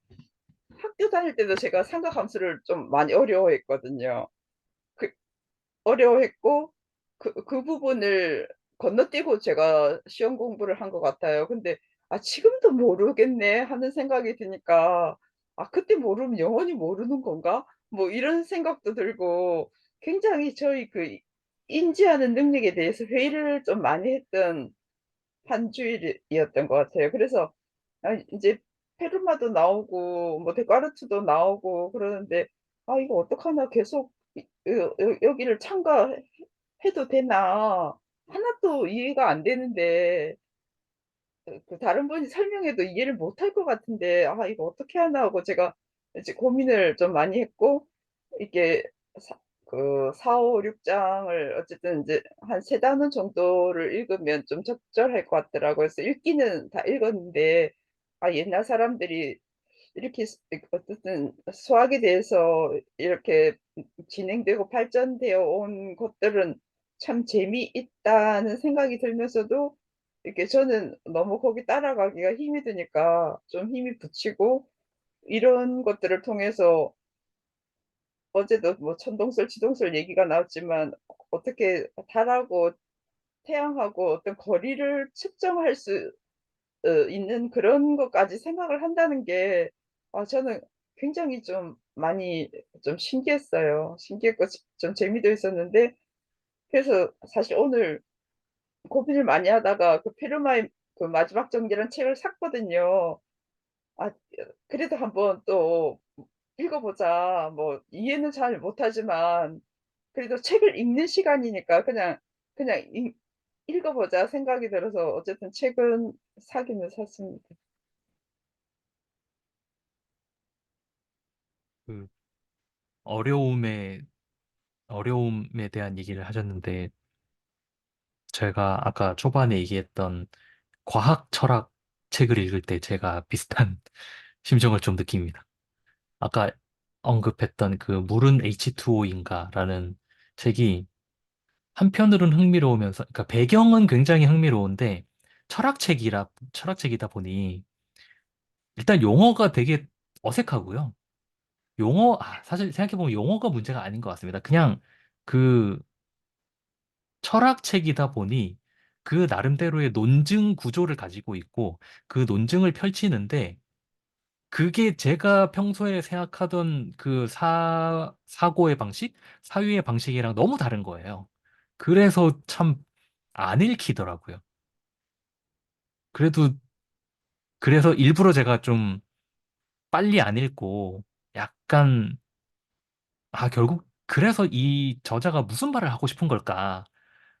학교 다닐 때도 제가 삼각함수를 좀 많이 어려워했거든요. 그 어려워했고 그 부분을 건너뛰고 제가 시험 공부를 한 것 같아요. 근데 '지금도 모르겠네.' 하는 생각이 드니까 '그때 모르면 영원히 모르는 건가?' 뭐 이런 생각도 들고, 굉장히 저희 인지하는 능력에 대해서 회의를 좀 많이 했던 한 주일이었던 것 같아요. 그래서 인제 페르마도 나오고 뭐 데카르트도 나오고 그러는데 이거 어떡하나, 계속 여기를 해도 되나. 하나도 이해가 안 되는데 다른 분이 설명해도 이해를 못할 것 같은데 이거 어떻게 하나 하고 제가 이제 고민을 좀 많이 했고, 이게 그 4, 5, 6장을 어쨌든 이제 한 세 단원 정도를 읽으면 좀 적절할 것 같더라고요. 그래서 읽기는 다 읽었는데, 아, 옛날 사람들이 이렇게 어쨌든 수학에 대해서 이렇게 진행되고 발전되어 온 것들은 참 재미있다는 생각이 들면서도 이렇게 저는 너무 거기 따라가기가 힘이 드니까 좀 힘이 붙이고, 이런 것들을 통해서 어제도 뭐 천동설, 지동설 얘기가 나왔지만 어떻게 달하고 태양하고 어떤 거리를 측정할 수 있는 그런 것까지 생각을 한다는 게, 저는 굉장히 좀 많이 좀 신기했어요. 신기했고 좀 재미도 있었는데, 그래서 사실 오늘 고민을 많이 하다가 그 페르마의 그 마지막 전기라는 책을 샀거든요. 아, 그래도 한번 또 읽어보자. 뭐 이해는 잘 못하지만 그래도 책을 읽는 시간이니까 그냥 읽어보자 생각이 들어서 어쨌든 책은 사기는 샀습니다. 그 어려움에 어려움에 대한 얘기를 하셨는데 제가 아까 초반에 얘기했던 과학 철학 책을 읽을 때 제가 비슷한 심정을 좀 느낍니다. 아까 언급했던 그 물은 H2O인가라는 책이 한편으로는 흥미로우면서, 그러니까 배경은 굉장히 흥미로운데 철학책이다 보니 일단 용어가 되게 어색하고요. 사실 생각해보면 용어가 문제가 아닌 것 같습니다. 그냥 그 철학책이다 보니 그 나름대로의 논증 구조를 가지고 있고 그 논증을 펼치는데 그게 제가 평소에 생각하던 그 사고의 방식, 사유의 방식이랑 너무 다른 거예요. 그래서 참 안 읽히더라고요. 그래도, 그래서 일부러 제가 좀 빨리 안 읽고 약간, 결국 그래서 이 저자가 무슨 말을 하고 싶은 걸까?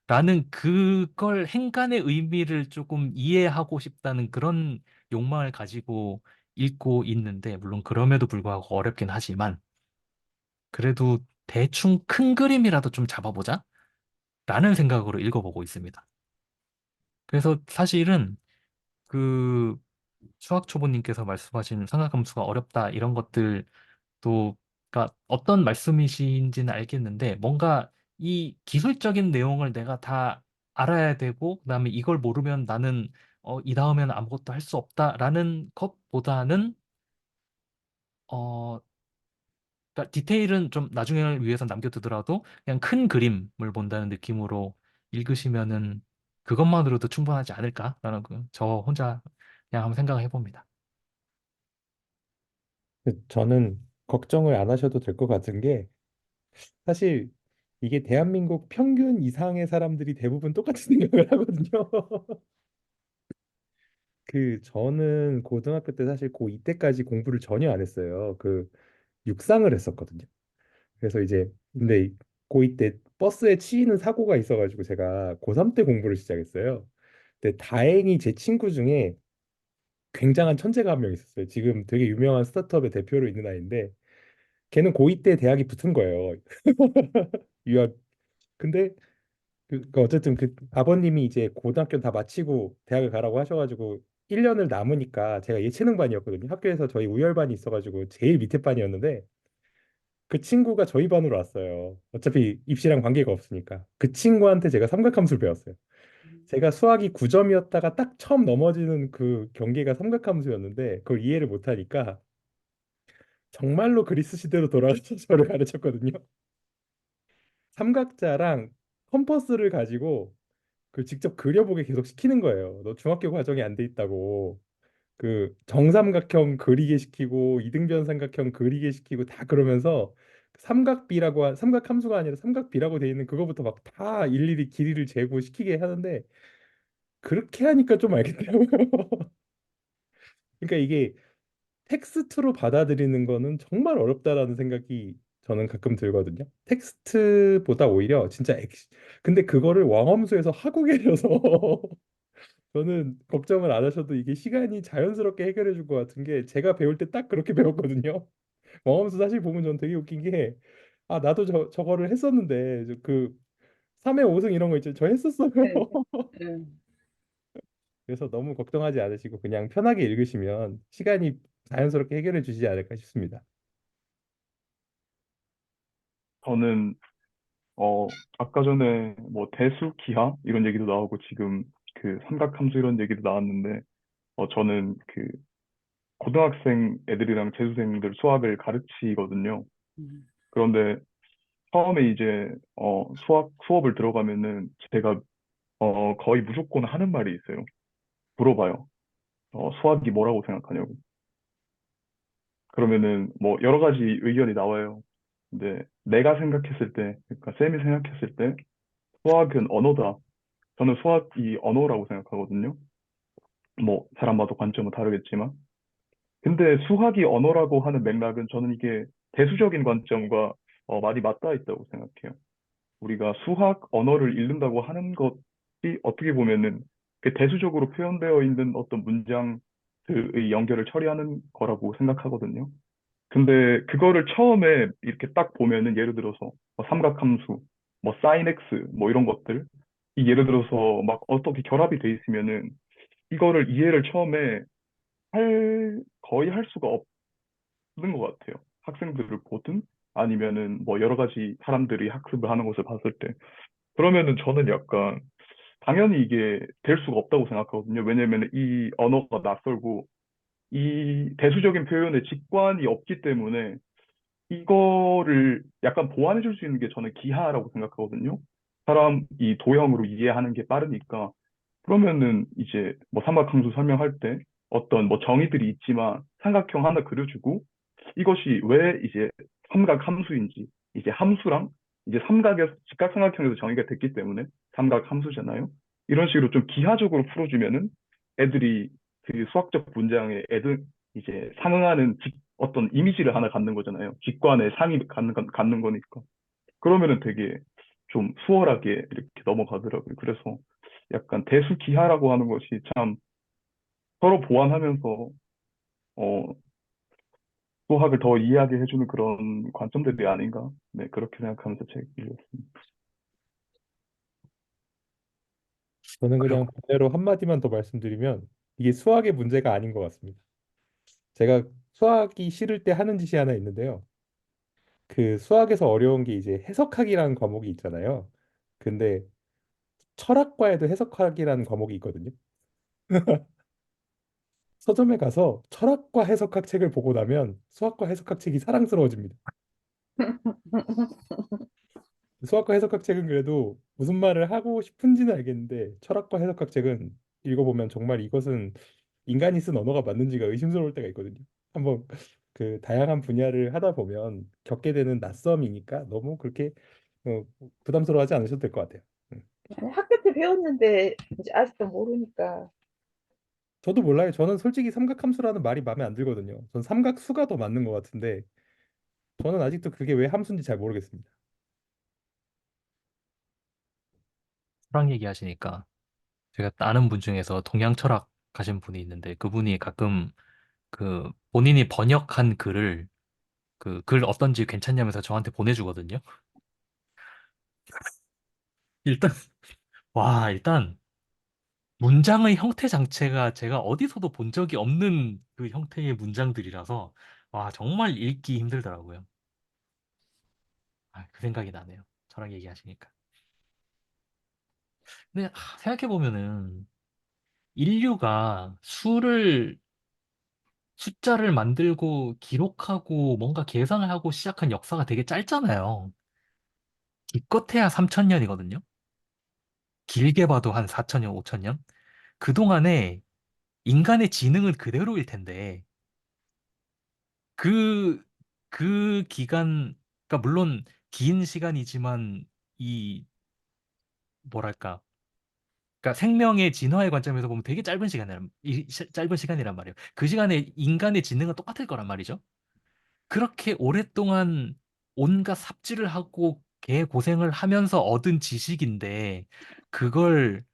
라는 그걸 행간의 의미를 조금 이해하고 싶다는 그런 욕망을 가지고 읽고 있는데, 물론 그럼에도 불구하고 어렵긴 하지만, 그래도 대충 큰 그림이라도 좀 잡아보자? 라는 생각으로 읽어보고 있습니다. 그래서 사실은 그 수학 초보님께서 말씀하신 삼각함수가 어렵다 이런 것들도, 그러니까 어떤 말씀이신지는 알겠는데 뭔가 이 기술적인 내용을 내가 다 알아야 되고 그다음에 이걸 모르면 나는 이 다음에는 아무것도 할 수 없다라는 것보다는 어 그러니까 디테일은 좀 나중에 위해서 남겨두더라도 그냥 큰 그림을 본다는 느낌으로 읽으시면은 그것만으로도 충분하지 않을까라는 저 혼자 그냥 한번 생각을 해봅니다. 저는 걱정을 안 하셔도 될 것 같은 게 사실 이게 대한민국 평균 이상의 사람들이 대부분 똑같은 생각을 하거든요. 저는 고등학교 때 사실 고2 때까지 공부를 전혀 안 했어요. 육상을 했었거든요. 그래서 이제 근데 고2 때 버스에 치이는 사고가 있어가지고 제가 고3 때 공부를 시작했어요. 근데 다행히 제 친구 중에 굉장한 천재가 한 명 있었어요. 지금 되게 유명한 스타트업의 대표로 있는 아이인데 걔는 고2 때 대학이 붙은 거예요. 유학. 근데 어쨌든 아버님이 이제 고등학교 다 마치고 대학을 가라고 하셔가지고 1년을 남으니까 제가 예체능반이었거든요. 학교에서 저희 우열반이 있어가지고 제일 밑에 반이었는데 그 친구가 저희 반으로 왔어요. 어차피 입시랑 관계가 없으니까. 그 친구한테 제가 삼각함수를 배웠어요. 제가 수학이 9점이었다가 딱 처음 넘어지는 그 경계가 삼각함수였는데 그걸 이해를 못하니까 정말로 그리스 시대로 돌아가서 저를 가르쳤거든요. 삼각자랑 컴퍼스를 가지고 직접 그려보게 계속 시키는 거예요. 너 중학교 과정이 안 돼 있다고. 정삼각형 그리게 시키고 이등변 삼각형 그리게 시키고 다 그러면서 삼각함수가 아니라 삼각비라고 돼 있는 그거부터 막 다 일일이 길이를 재고 시키게 하는데 그렇게 하니까 좀 알겠더라고요. 그러니까 이게 텍스트로 받아들이는 거는 정말 어렵다라는 생각이 저는 가끔 들거든요. 텍스트보다 오히려 진짜 근데 그거를 왕엄수에서 하고 계셔서 저는 걱정을 안 하셔도 이게 시간이 자연스럽게 해결해 줄 것 같은 게 제가 배울 때 딱 그렇게 배웠거든요. 왕엄수 사실 보면 전 되게 웃긴 게 아, 나도 저거를 했었는데, 그 3회 5승 이런 거 있죠. 저 했었어요. 네. 음. 그래서 너무 걱정하지 않으시고 그냥 편하게 읽으시면 시간이 자연스럽게 해결해 주시지 않을까 싶습니다. 저는 아까 전에 뭐 대수, 기하 이런 얘기도 나오고 지금 그 삼각함수 이런 얘기도 나왔는데 저는 그 고등학생 애들이랑 재수생들 수학을 가르치거든요. 음. 그런데 처음에 이제 수업을 들어가면은 제가 거의 무조건 하는 말이 있어요. 물어봐요. 수학이 뭐라고 생각하냐고. 그러면은 뭐 여러 가지 의견이 나와요. 근데 내가 생각했을 때, 그러니까 쌤이 생각했을 때 수학은 언어다. 저는 수학이 언어라고 생각하거든요. 뭐 사람마다 관점은 다르겠지만. 근데 수학이 언어라고 하는 맥락은 저는 이게 대수적인 관점과 많이 맞닿아 있다고 생각해요. 우리가 수학 언어를 읽는다고 하는 것이 어떻게 보면은 그 대수적으로 표현되어 있는 어떤 문장들의 연결을 처리하는 거라고 생각하거든요. 근데 그거를 처음에 이렇게 딱 보면은 예를 들어서 뭐 삼각함수, 뭐 사인 X 뭐 이런 것들 이 예를 들어서 막 어떻게 결합이 돼 있으면은 이거를 이해를 처음에 거의 할 수가 없는 것 같아요. 학생들을 보든 아니면은 뭐 여러 가지 사람들이 학습을 하는 것을 봤을 때 그러면은 저는 약간 당연히 이게 될 수가 없다고 생각하거든요. 왜냐면 이 언어가 낯설고 이 대수적인 표현에 직관이 없기 때문에 이거를 약간 보완해 줄 수 있는 게 저는 기하라고 생각하거든요. 사람이 도형으로 이해하는 게 빠르니까. 그러면은 이제 뭐 삼각함수 설명할 때 어떤 뭐 정의들이 있지만 삼각형 하나 그려주고 이것이 왜 이제 삼각함수인지 이제 함수랑 이제 직각삼각형에서 정의가 됐기 때문에 삼각함수잖아요. 이런 식으로 좀 기하적으로 풀어주면은 애들이 그 수학적 문장에 애들 이제 상응하는 어떤 이미지를 하나 갖는 거잖아요. 직관에 상이 갖는 거니까. 그러면은 되게 좀 수월하게 이렇게 넘어가더라고요. 그래서 약간 대수기하라고 하는 것이 참 서로 보완하면서 어, 수학을 더 이해하게 해주는 그런 관점들이 아닌가. 네, 그렇게 생각하면서 책 읽었습니다. 저는 그냥 그리고 반대로 한마디만 더 말씀드리면 이게 수학의 문제가 아닌 것 같습니다. 제가 수학이 싫을 때 하는 짓이 하나 있는데요. 그 수학에서 어려운 게 이제 해석학이라는 과목이 있잖아요. 근데 철학과에도 해석학이라는 과목이 있거든요. 서점에 가서 철학과 해석학 책을 보고 나면 수학과 해석학 책이 사랑스러워집니다. 수학과 해석학 책은 그래도 무슨 말을 하고 싶은지는 알겠는데 철학과 해석학 책은 읽어보면 정말 이것은 인간이 쓴 언어가 맞는지가 의심스러울 때가 있거든요. 한번 그 다양한 분야를 하다 보면 겪게 되는 낯섦이니까 너무 그렇게 어, 부담스러워하지 않으셔도 될 것 같아요. 아니, 학교 때 배웠는데 이제 아직도 모르니까. 저도 몰라요. 저는 솔직히 삼각함수라는 말이 마음에 안 들거든요. 전 삼각수가 더 맞는 것 같은데 저는 아직도 그게 왜 함수인지 잘 모르겠습니다. 수학 얘기하시니까 제가 아는 분 중에서 동양 철학 가신 분이 있는데 그분이 가끔 그 본인이 번역한 글을 그 글 어떤지 괜찮냐면서 저한테 보내주거든요. 일단 일단 문장의 형태 자체가 제가 어디서도 본 적이 없는 그 형태의 문장들이라서 정말 읽기 힘들더라고요. 그 생각이 나네요. 철학 얘기하시니까. 근데 생각해 보면은 인류가 숫자를 만들고 기록하고 뭔가 계산을 하고 시작한 역사가 되게 짧잖아요. 기껏해야 3,000년이거든요. 길게 봐도 한 4,000년, 5,000년. 그동안에 인간의 지능은 그대로일 텐데, 그, 그 기간, 그러니까 물론 긴 시간이지만, 이, 뭐랄까, 그러니까 생명의 진화의 관점에서 보면 되게 짧은 시간이란 말이에요. 그 시간에 인간의 지능은 똑같을 거란 말이죠. 그렇게 오랫동안 온갖 삽질을 하고 개 고생을 하면서 얻은 지식인데, 그걸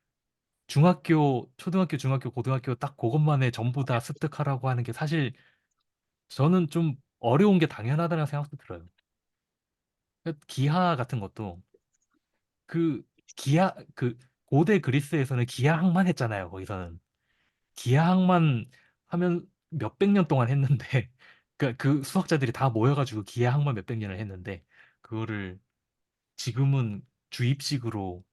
초등학교, 중학교, 고등학교 딱 그것만에 전부 다 습득하라고 하는 게 사실 저는 좀 어려운 게 당연하다는 생각도 들어요. 기하 같은 것도 그 그 고대 그리스에서는 기하학만 했잖아요. 거기서는 기하학만 하면 몇백 년 동안 했는데 그 수학자들이 다 모여가지고 기하학만 몇백 년을 했는데 그거를 지금은 주입식으로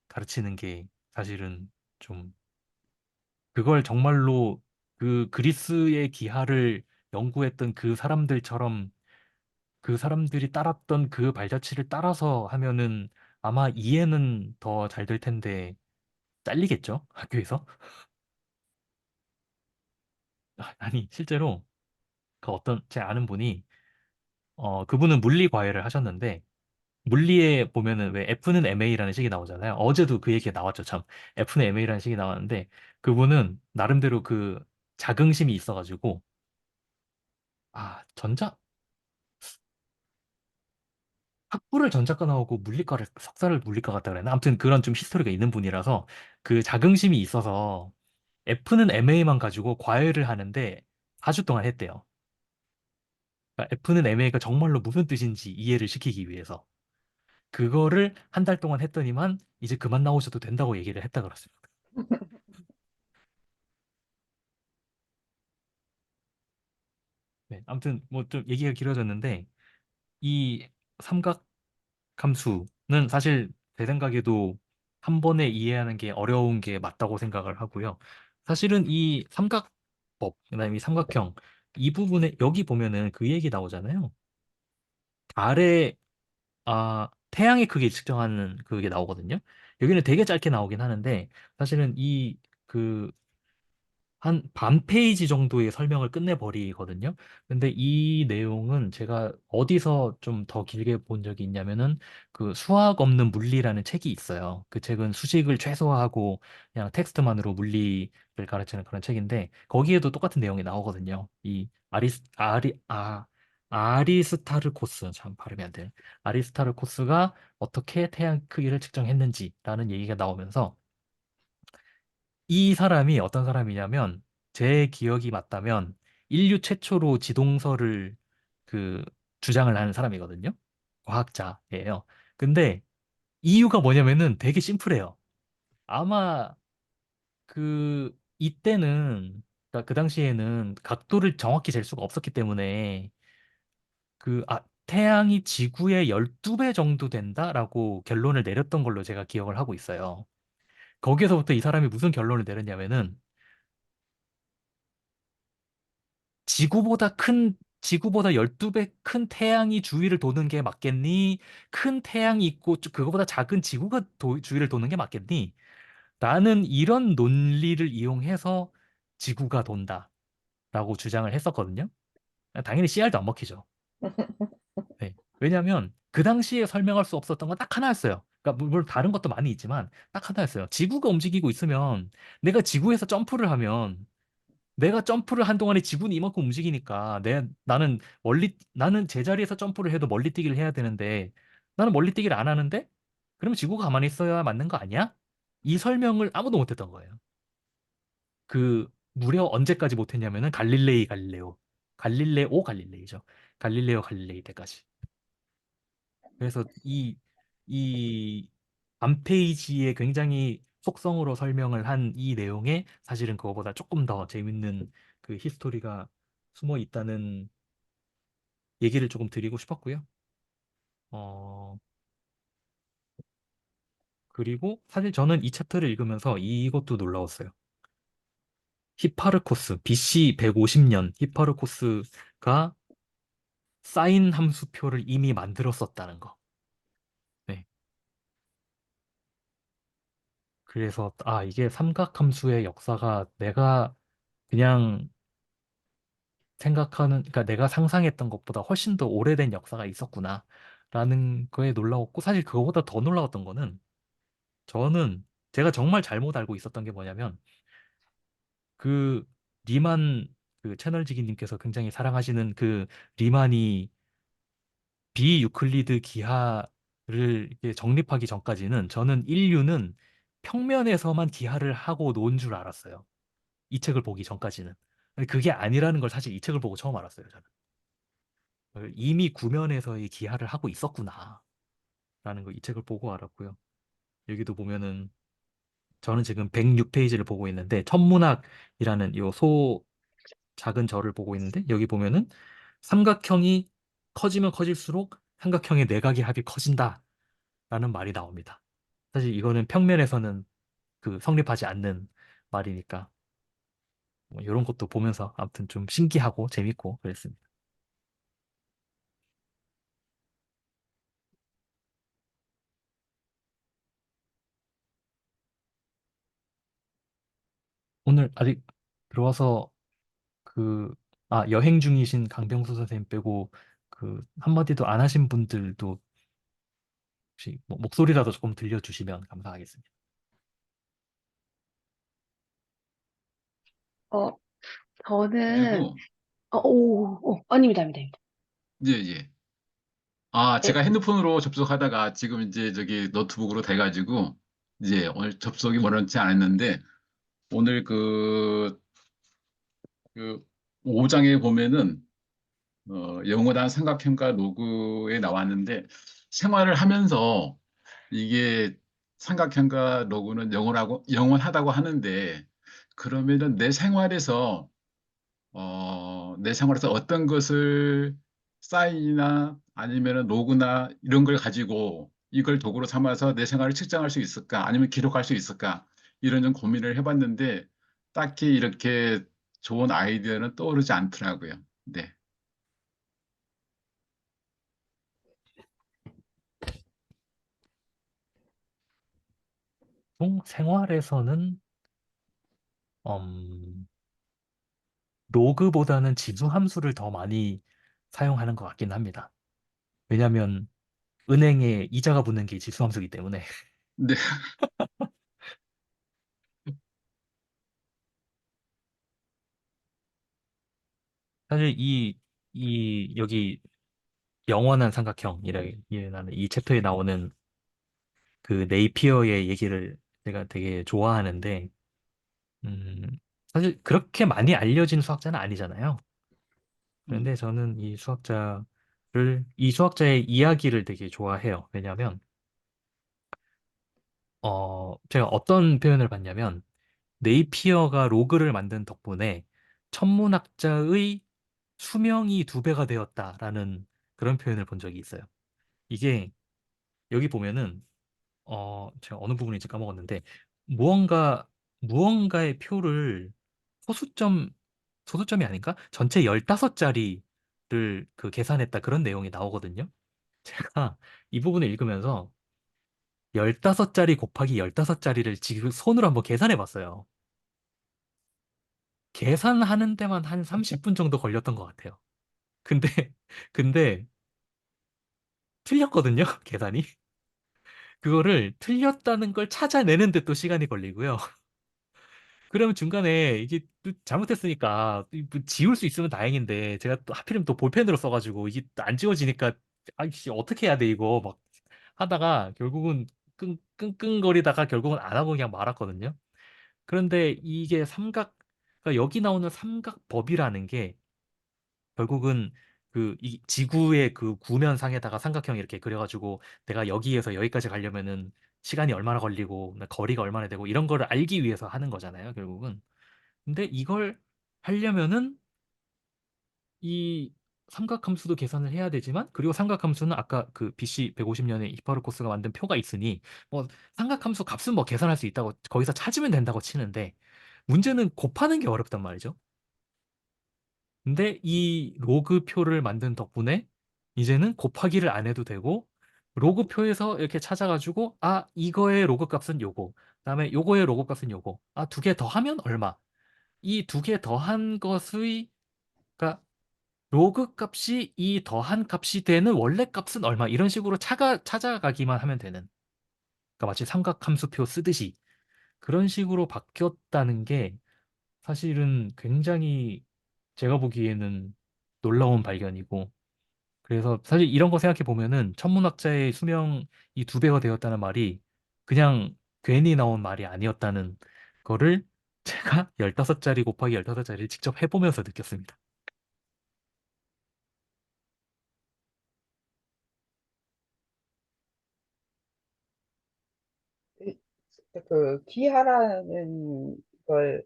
가르치는 게 사실은 좀 그걸 정말로 그 그리스의 기하를 연구했던 그 사람들처럼 그 사람들이 따랐던 그 발자취를 따라서 하면은 아마 이해는 더 잘 될 텐데 잘리겠죠? 학교에서? 아니, 실제로 그 어떤 제 아는 분이 그분은 물리 과외를 하셨는데 물리에 보면은 왜 F는 MA라는 식이 나오잖아요. 어제도 그 얘기가 나왔죠, 참. F는 MA라는 식이 나왔는데 그분은 나름대로 그 자긍심이 있어가지고 아, 학부를 전자과 나오고 물리과를 석사를 물리과 갔다 그랬나? 아무튼 그런 좀 히스토리가 있는 분이라서 그 자긍심이 있어서 F는 MA만 가지고 과외를 하는데 4주 동안 했대요. 그러니까 F는 MA가 정말로 무슨 뜻인지 이해를 시키기 위해서. 그거를 한 달 동안 했더니만 이제 그만 나오셔도 된다고 얘기를 했다 그랬습니다. 네, 아무튼 뭐 좀 얘기가 길어졌는데 이 삼각함수는 사실 제 생각에도 한 번에 이해하는 게 어려운 게 맞다고 생각을 하고요. 사실은 이 삼각법, 그다음에 이 삼각형 이 부분에 여기 보면은 그 얘기 나오잖아요. 달의 태양의 크기 측정하는 그게 나오거든요. 여기는 되게 짧게 나오긴 하는데 사실은 그 한 반 페이지 정도의 설명을 끝내버리거든요. 근데 이 내용은 제가 어디서 좀 더 길게 본 적이 있냐면은 그 수학 없는 물리라는 책이 있어요. 그 책은 수식을 최소화하고 그냥 텍스트만으로 물리를 가르치는 그런 책인데 거기에도 똑같은 내용이 나오거든요. 이 아리스타르코스 참 발음이 안 돼. 아리스타르코스가 어떻게 태양 크기를 측정했는지라는 얘기가 나오면서 이 사람이 어떤 사람이냐면 제 기억이 맞다면 인류 최초로 지동설을 그 주장을 하는 사람이거든요. 과학자예요. 근데 이유가 뭐냐면은 되게 심플해요. 아마 이때는 그러니까 그 당시에는 각도를 정확히 잴 수가 없었기 때문에 태양이 지구의 12배 정도 된다라고 결론을 내렸던 걸로 제가 기억을 하고 있어요. 거기에서부터 이 사람이 무슨 결론을 내렸냐면은 지구보다 12배 큰 태양이 주위를 도는 게 맞겠니? 큰 태양이 있고 그거보다 작은 지구가 주위를 도는 게 맞겠니? 라는 이런 논리를 이용해서 지구가 돈다라고 주장을 했었거든요. 당연히 CR도 안 먹히죠. 네. 왜냐하면 그 당시에 설명할 수 없었던 건 딱 하나였어요. 그러니까 물론 다른 것도 많이 있지만 딱 하나였어요. 지구가 움직이고 있으면 내가 지구에서 점프를 하면 내가 점프를 한 동안에 지구는 이만큼 움직이니까 나는 제자리에서 점프를 해도 멀리 뛰기를 해야 되는데 나는 멀리 뛰기를 안 하는데 그러면 지구가 가만히 있어야 맞는 거 아니야? 이 설명을 아무도 못했던 거예요. 무려 언제까지 못했냐면은 갈릴레이죠. 갈릴레오 갈릴레이 때까지. 그래서 이 암페이지에 굉장히 속성으로 설명을 한 이 내용에 사실은 그거보다 조금 더 재밌는 그 히스토리가 숨어 있다는 얘기를 조금 드리고 싶었고요. 어, 그리고 사실 저는 이 챕터를 읽으면서 이것도 놀라웠어요. BC 150년 히파르코스가 사인 함수표를 이미 만들었었다는 거. 네. 그래서 이게 삼각함수의 역사가 내가 그냥 그러니까 내가 상상했던 것보다 훨씬 더 오래된 역사가 있었구나. 라는 거에 놀라웠고, 사실 그거보다 더 놀라웠던 거는, 저는 제가 정말 잘못 알고 있었던 게 뭐냐면, 그 리만, 그 채널지기님께서 굉장히 사랑하시는 그 리만이 비유클리드 기하를 이렇게 정립하기 전까지는 저는 인류는 평면에서만 기하를 하고 논 줄 알았어요. 이 책을 보기 전까지는. 근데 그게 아니라는 걸 사실 이 책을 보고 처음 알았어요, 저는. 걸 이미 구면에서의 기하를 하고 있었구나 라는 거 이 책을 보고 알았고요. 여기도 보면은 저는 지금 106페이지를 보고 있는데 천문학이라는 요 작은 절을 보고 있는데 여기 보면은 삼각형이 커지면 커질수록 삼각형의 내각의 합이 커진다라는 말이 나옵니다. 사실 이거는 평면에서는 그 성립하지 않는 말이니까 뭐 이런 것도 보면서 아무튼 좀 신기하고 재밌고 그랬습니다. 오늘 아직 들어와서 그 여행 중이신 강병수 선생님 빼고 그 한마디도 안 하신 분들도 혹시 뭐 목소리라도 조금 들려주시면 감사하겠습니다. 어, 저는, 그리고 아닙니다, 아닙니다. 예, 예. 아, 네, 제가 핸드폰으로 접속하다가 지금 이제 저기 노트북으로 돼가지고 이제 오늘 접속이 원활치 않았는데 오늘 그 5장에 보면은 영어단 삼각형과 로그에 나왔는데 생활을 하면서 이게 삼각형과 로그는 영원하다고 하는데 그러면은 내 생활에서 어떤 것을 사인이나 아니면은 로그나 이런 걸 가지고 이걸 도구로 삼아서 내 생활을 측정할 수 있을까? 아니면 기록할 수 있을까? 이런 좀 고민을 해봤는데 딱히 이렇게 좋은 아이디어는 떠오르지 않더라고요. 네. 보통 생활에서는 음, 로그보다는 지수 함수를 더 많이 사용하는 것 같긴 합니다. 왜냐하면 은행에 이자가 붙는 게 지수 함수이기 때문에 네. 사실 여기 영원한 삼각형이라는 이 챕터에 나오는 그 네이피어의 얘기를 제가 되게 좋아하는데 음, 사실 그렇게 많이 알려진 수학자는 아니잖아요. 음, 그런데 저는 이 수학자의 이야기를 되게 좋아해요. 왜냐하면 제가 어떤 표현을 봤냐면 네이피어가 로그를 만든 덕분에 천문학자의 수명이 2배가 되었다라는 그런 표현을 본 적이 있어요. 이게 여기 보면은 제가 어느 부분인지 까먹었는데 무언가의 표를 소수점 소수점이 아닌가? 전체 15자리를 그 계산했다 그런 내용이 나오거든요. 제가 이 부분을 읽으면서 15자리 곱하기 15자리를 지금 손으로 한번 계산해 봤어요. 계산하는 데만 한 30분 정도 걸렸던 것 같아요. 근데 근데 틀렸거든요, 계산이. 그거를 틀렸다는 걸 찾아내는데 또 시간이 걸리고요. 그러면 중간에 이게 또 잘못했으니까 뭐 지울 수 있으면 다행인데 제가 또 하필이면 또 볼펜으로 써가지고 이게 또 안 지워지니까 아이씨 어떻게 해야 돼 이거 막 하다가 결국은 끙끙거리다가 결국은 안 하고 그냥 말았거든요. 그런데 그러니까 여기 나오는 삼각법이라는 게 결국은 이 지구의 그 구면상에다가 삼각형 이렇게 그려가지고 내가 여기에서 여기까지 가려면은 시간이 얼마나 걸리고 거리가 얼마나 되고 이런 거를 알기 위해서 하는 거잖아요, 결국은. 근데 이걸 하려면은 이 삼각함수도 계산을 해야 되지만 그리고 삼각함수는 아까 그 BC 150년에 히파르코스가 만든 표가 있으니 뭐 삼각함수 값은 뭐 계산할 수 있다고 거기서 찾으면 된다고 치는데 문제는 곱하는 게 어렵단 말이죠. 근데 이 로그 표를 만든 덕분에 이제는 곱하기를 안 해도 되고 로그 표에서 이렇게 찾아가지고 이거의 로그 값은 요거 그다음에 요거의 로그 값은 요거 2개 더하면 얼마 이 2개 더한 것의 그러니까 로그 값이 이 더한 값이 되는 원래 값은 얼마 이런 식으로 찾아가기만 하면 되는 그러니까 마치 삼각함수표 쓰듯이 그런 식으로 바뀌었다는 게 사실은 굉장히 제가 보기에는 놀라운 발견이고 그래서 사실 이런 거 생각해 보면은 천문학자의 수명이 2배가 되었다는 말이 그냥 괜히 나온 말이 아니었다는 거를 제가 15자리 곱하기 15자리를 직접 해보면서 느꼈습니다. 그 기하라는 걸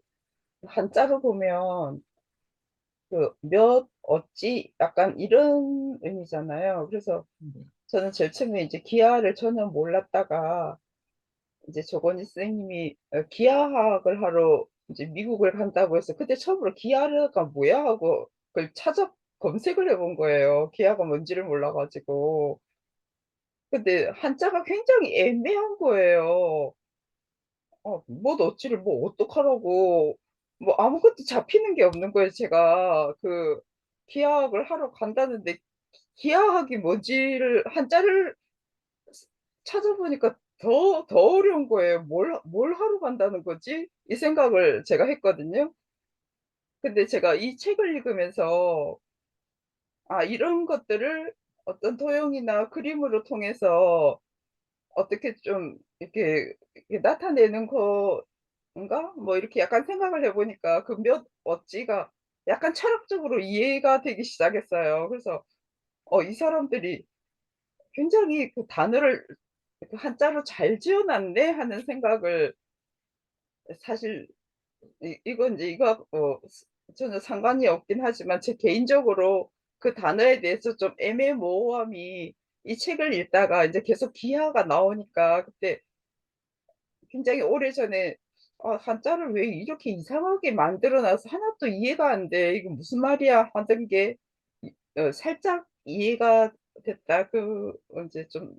한자로 보면 그 몇 어찌 약간 이런 의미잖아요. 그래서 저는 제일 처음에 이제 기하를 전혀 몰랐다가 이제 조건희 선생님이 기하학을 하러 이제 미국을 간다고 해서 그때 처음으로 기하가 뭐야 하고 그걸 찾아 검색을 해본 거예요. 기하가 뭔지를 몰라가지고. 근데 한자가 굉장히 애매한 거예요. 뭐 어찌를 뭐 어떡하라고 뭐 아무것도 잡히는 게 없는 거예요. 제가 그 기하학을 하러 간다는데 기하학이 뭔지를 한자를 찾아보니까 더 어려운 거예요. 뭘 하러 간다는 거지? 이 생각을 제가 했거든요. 근데 제가 이 책을 읽으면서 이런 것들을 어떤 도형이나 그림으로 통해서 어떻게 좀 이렇게 나타내는 건가? 뭐 이렇게 약간 생각을 해보니까 그 몇 어찌가 약간 철학적으로 이해가 되기 시작했어요. 그래서 이 사람들이 굉장히 그 단어를 그 한자로 잘 지어놨네 하는 생각을 사실 이건 이제 이거 전혀 상관이 없긴 하지만 제 개인적으로 그 단어에 대해서 좀 애매모호함이 이 책을 읽다가 이제 계속 기하가 나오니까 그때 굉장히 오래전에 한자를 왜 이렇게 이상하게 만들어 놔서 하나도 이해가 안 돼. 이거 무슨 말이야 하던 게 살짝 이해가 됐다. 이제 좀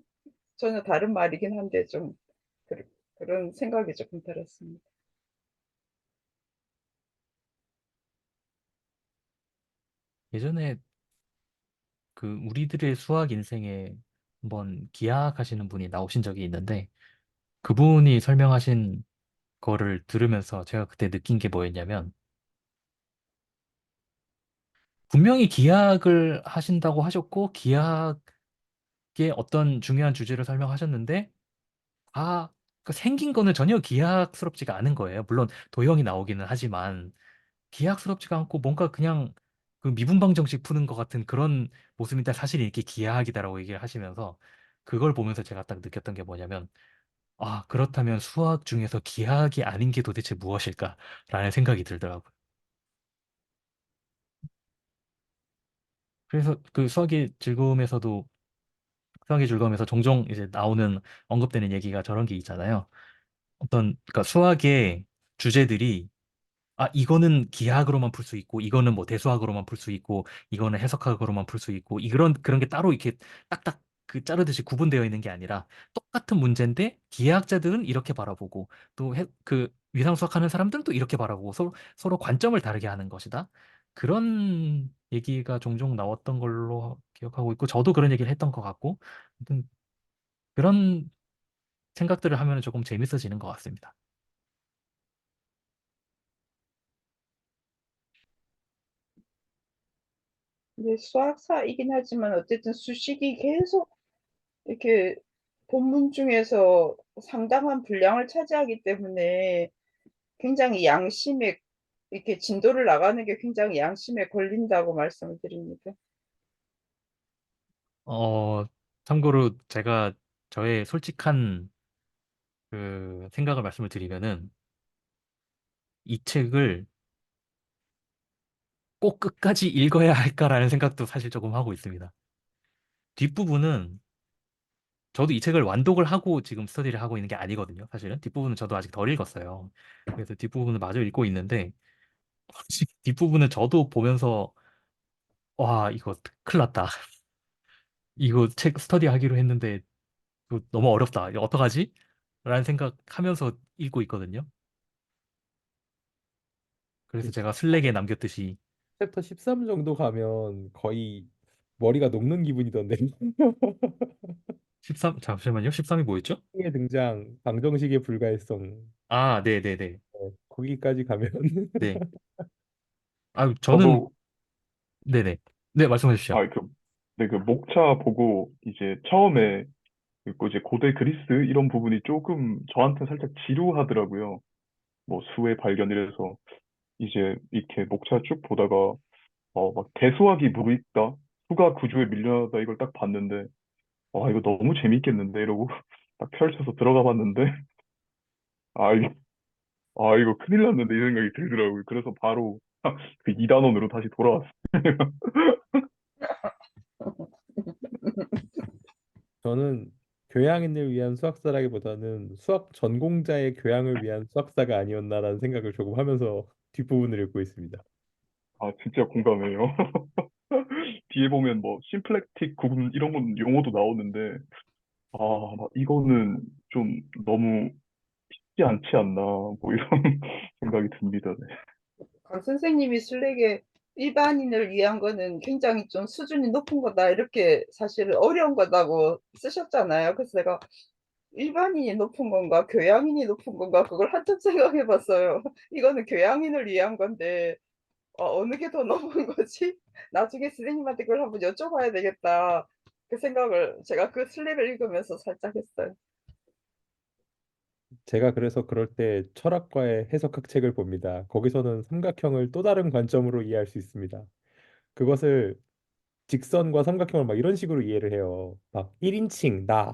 전혀 다른 말이긴 한데 좀 그, 그런 생각이 조금 들었습니다. 예전에 그 우리들의 수학 인생에 한번 기하하시는 분이 나오신 적이 있는데 그분이 설명하신 거를 들으면서 제가 그때 느낀 게 뭐였냐면 분명히 기하학을 하신다고 하셨고 기하학의 어떤 중요한 주제를 설명하셨는데 그 생긴 거는 전혀 기하학스럽지가 않은 거예요. 물론 도형이 나오기는 하지만 기하학스럽지가 않고 뭔가 그냥 그 미분방 정식 푸는 것 같은 그런 모습인데 사실 이게 기하학이다라고 얘기를 하시면서 그걸 보면서 제가 딱 느꼈던 게 뭐냐면 그렇다면 수학 중에서 기하학이 아닌 게 도대체 무엇일까라는 생각이 들더라고요. 그래서 그 수학의 즐거움에서 종종 이제 나오는 언급되는 얘기가 저런 게 있잖아요. 그러니까 수학의 주제들이 이거는 기하학으로만 풀 수 있고, 이거는 뭐 대수학으로만 풀 수 있고, 이거는 해석학으로만 풀 수 있고, 그런 게 따로 이렇게 딱딱 그 자르듯이 구분되어 있는 게 아니라 똑같은 문제인데 기하학자들은 이렇게 바라보고 그 위상수학 하는 사람들은 또 이렇게 바라보고 서로 관점을 다르게 하는 것이다. 그런 얘기가 종종 나왔던 걸로 기억하고 있고, 저도 그런 얘기를 했던 것 같고, 아무튼 그런 생각들을 하면 조금 재밌어지는 것 같습니다. 근데 수학사이긴 하지만 어쨌든 수식이 계속 이렇게 본문 중에서 상당한 분량을 차지하기 때문에 굉장히 양심에 이렇게 진도를 나가는 게 굉장히 양심에 걸린다고 말씀을 드립니다. 어, 참고로 제가 저의 솔직한 그 생각을 말씀을 드리면은 이 책을 꼭 끝까지 읽어야 할까라는 생각도 사실 조금 하고 있습니다. 뒷부분은 저도 이 책을 완독을 하고 지금 스터디를 하고 있는 게 아니거든요. 사실은 뒷부분은 저도 아직 덜 읽었어요. 그래서 뒷부분을 마저 읽고 있는데 뒷부분은 저도 보면서 와, 이거 큰일 났다. 이거 책 스터디 하기로 했는데 이거 너무 어렵다. 이거 어떡하지? 라는 생각하면서 읽고 있거든요. 그래서 제가 슬랙에 남겼듯이 챕터 13 정도 가면 거의 머리가 녹는 기분이던데. 13, 잠시만요. 13이 뭐였죠? 의 등장, 방정식의 불가일성. 네네네. 거기까지 가면 네. 저는, 저도 네네. 네, 말씀해 주시죠. 아, 그, 네, 그 목차 보고 이제 처음에 이제 고대 그리스 이런 부분이 조금 저한테 살짝 지루하더라고요. 뭐 수의 발견 이래서 이제 이렇게 목차 쭉 보다가 막 대수학이 무르익다, 수가 구조에 밀려나다 이걸 딱 봤는데 이거 너무 재밌겠는데 이러고 딱 펼쳐서 들어가 봤는데 아, 이거 큰일 났는데 이 생각이 들더라고요. 그래서 바로 그 2단원으로 다시 돌아왔어요. 저는 교양인을 위한 수학사라기보다는 수학 전공자의 교양을 위한 수학사가 아니었나라는 생각을 조금 하면서 뒷부분을 읽고 있습니다. 아, 진짜 공감해요. 뒤에 보면 뭐 심플렉틱 구분 이런 건 용어도 나오는데 아, 막 이거는 좀 너무 쉽지 않지 않나 뭐 이런 생각이 듭니다. 네. 강 선생님이 슬랙에 일반인을 위한 거는 굉장히 좀 수준이 높은 거다 이렇게 사실 어려운 거다고 쓰셨잖아요. 그래서 내가 일반인이 높은 건가 교양인이 높은 건가 그걸 한참 생각해 봤어요. 이거는 교양인을 위한 건데 어느 게 더 높은 거지? 나중에 선생님한테 그걸 한번 여쭤봐야 되겠다. 그 생각을 제가 그 슬랙을 읽으면서 살짝 했어요. 제가 그래서 그럴 때 철학과의 해석학 책을 봅니다. 거기서는 삼각형을 또 다른 관점으로 이해할 수 있습니다. 그것을 직선과 삼각형을 막 이런 식으로 이해를 해요. 막 1인칭 나,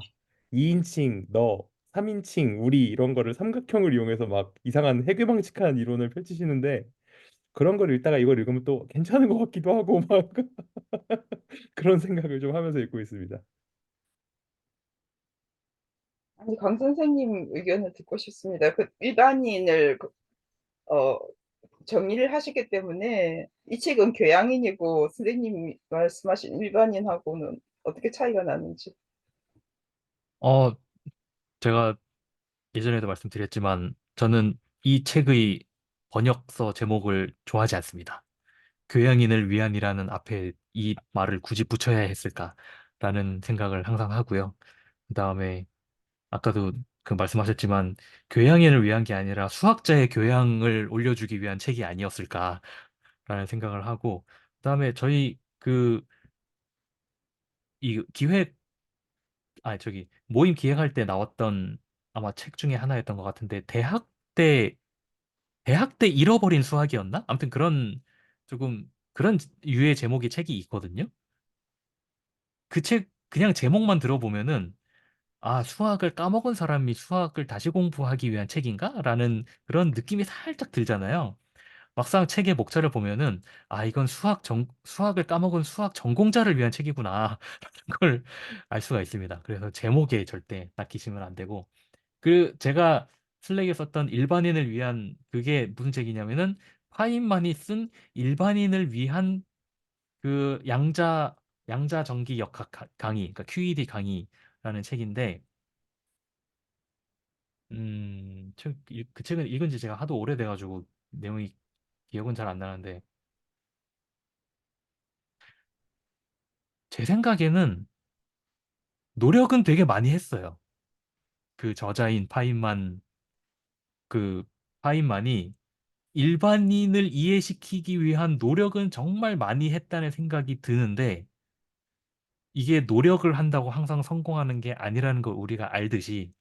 2인칭 너, 3인칭 우리 이런 거를 삼각형을 이용해서 막 이상한 해괴방식한 이론을 펼치시는데 그런 걸 읽다가 이걸 읽으면 또 괜찮은 것 같기도 하고 막 그런 생각을 좀 하면서 읽고 있습니다. 아니, 강 선생님 의견을 듣고 싶습니다. 그 일반인을 어, 정의를 하시기 때문에 이 책은 교양인이고 선생님이 말씀하신 일반인하고는 어떻게 차이가 나는지. 어, 제가 예전에도 말씀드렸지만 저는 이 책의 번역서 제목을 좋아하지 않습니다. 교양인을 위한이라는 앞에 이 말을 굳이 붙여야 했을까라는 생각을 항상 하고요. 그다음에 아까도 그 말씀하셨지만 교양인을 위한 게 아니라 수학자의 교양을 올려주기 위한 책이 아니었을까라는 생각을 하고 그다음에 저희 그 이 기획 저기 모임 기획할 때 나왔던 아마 책 중에 하나였던 것 같은데 때 대학 때 잃어버린 수학이었나? 아무튼 그런 조금 그런 유의 제목의 책이 있거든요. 그 책 그냥 제목만 들어보면은 아, 수학을 까먹은 사람이 수학을 다시 공부하기 위한 책인가? 라는 그런 느낌이 살짝 들잖아요. 막상 책의 목차를 보면은 아, 이건 수학을 까먹은 수학 전공자를 위한 책이구나. 라는 걸 알 수가 있습니다. 그래서 제목에 절대 낚이시면 안 되고 제가 슬랙에 썼던 일반인을 위한 그게 무슨 책이냐면은 파인만이 쓴 일반인을 위한 그 양자 전기 역학 강의, 그러니까 QED 강의라는 책인데 그 책은 읽은 지 제가 하도 오래돼가지고 내용이 기억은 잘 안 나는데 제 생각에는 노력은 되게 많이 했어요. 그 저자인 그 파인만이 일반인을 이해시키기 위한 노력은 정말 많이 했다는 생각이 드는데 이게 노력을 한다고 항상 성공하는 게 아니라는 걸 우리가 알듯이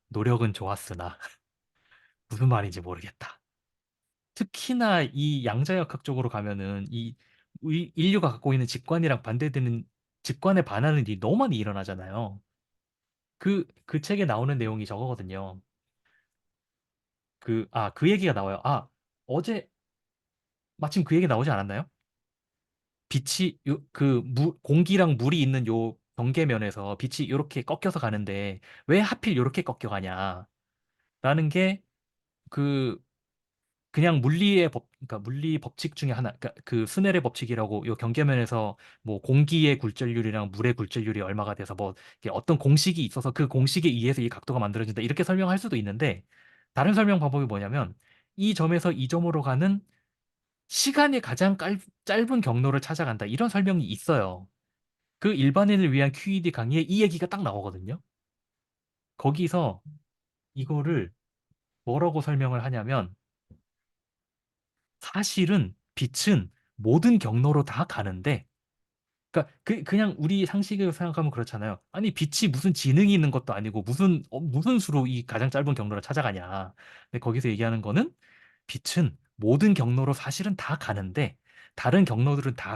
노력은 좋았으나 무슨 말인지 모르겠다. 특히나 이 양자역학 쪽으로 가면은 인류가 갖고 있는 직관이랑 반대되는 직관에 반하는 일이 너무 많이 일어나잖아요. 그 책에 나오는 내용이 저거거든요. 그 얘기가 나와요. 어제 마침 그 얘기 나오지 않았나요? 공기랑 물이 있는 요 경계면에서 빛이 이렇게 꺾여서 가는데 왜 하필 이렇게 꺾여가냐? 라는 게 그 그냥 그러니까 물리 법칙 중에 하나, 그러니까 그 스넬의 법칙이라고 요 경계면에서 뭐 공기의 굴절률이랑 물의 굴절률이 얼마가 돼서 뭐 이게 어떤 공식이 있어서 그 공식에 의해서 이 각도가 만들어진다 이렇게 설명할 수도 있는데 다른 설명 방법이 뭐냐면 이 점에서 이 점으로 가는 시간이 가장 짧은 경로를 찾아간다 이런 설명이 있어요. 그 일반인을 위한 QED 강의에 이 얘기가 딱 나오거든요. 거기서 이거를 뭐라고 설명을 하냐면 사실은 빛은 모든 경로로 다 가는데 그러니까 그냥 우리 상식으로 생각하면 그렇잖아요. 아니 빛이 무슨 지능이 있는 것도 아니고 무슨 수로 이 가장 짧은 경로를 찾아가냐. 근데 거기서 얘기하는 거는 빛은 모든 경로로 사실은 다 가는데 다른 경로들은 다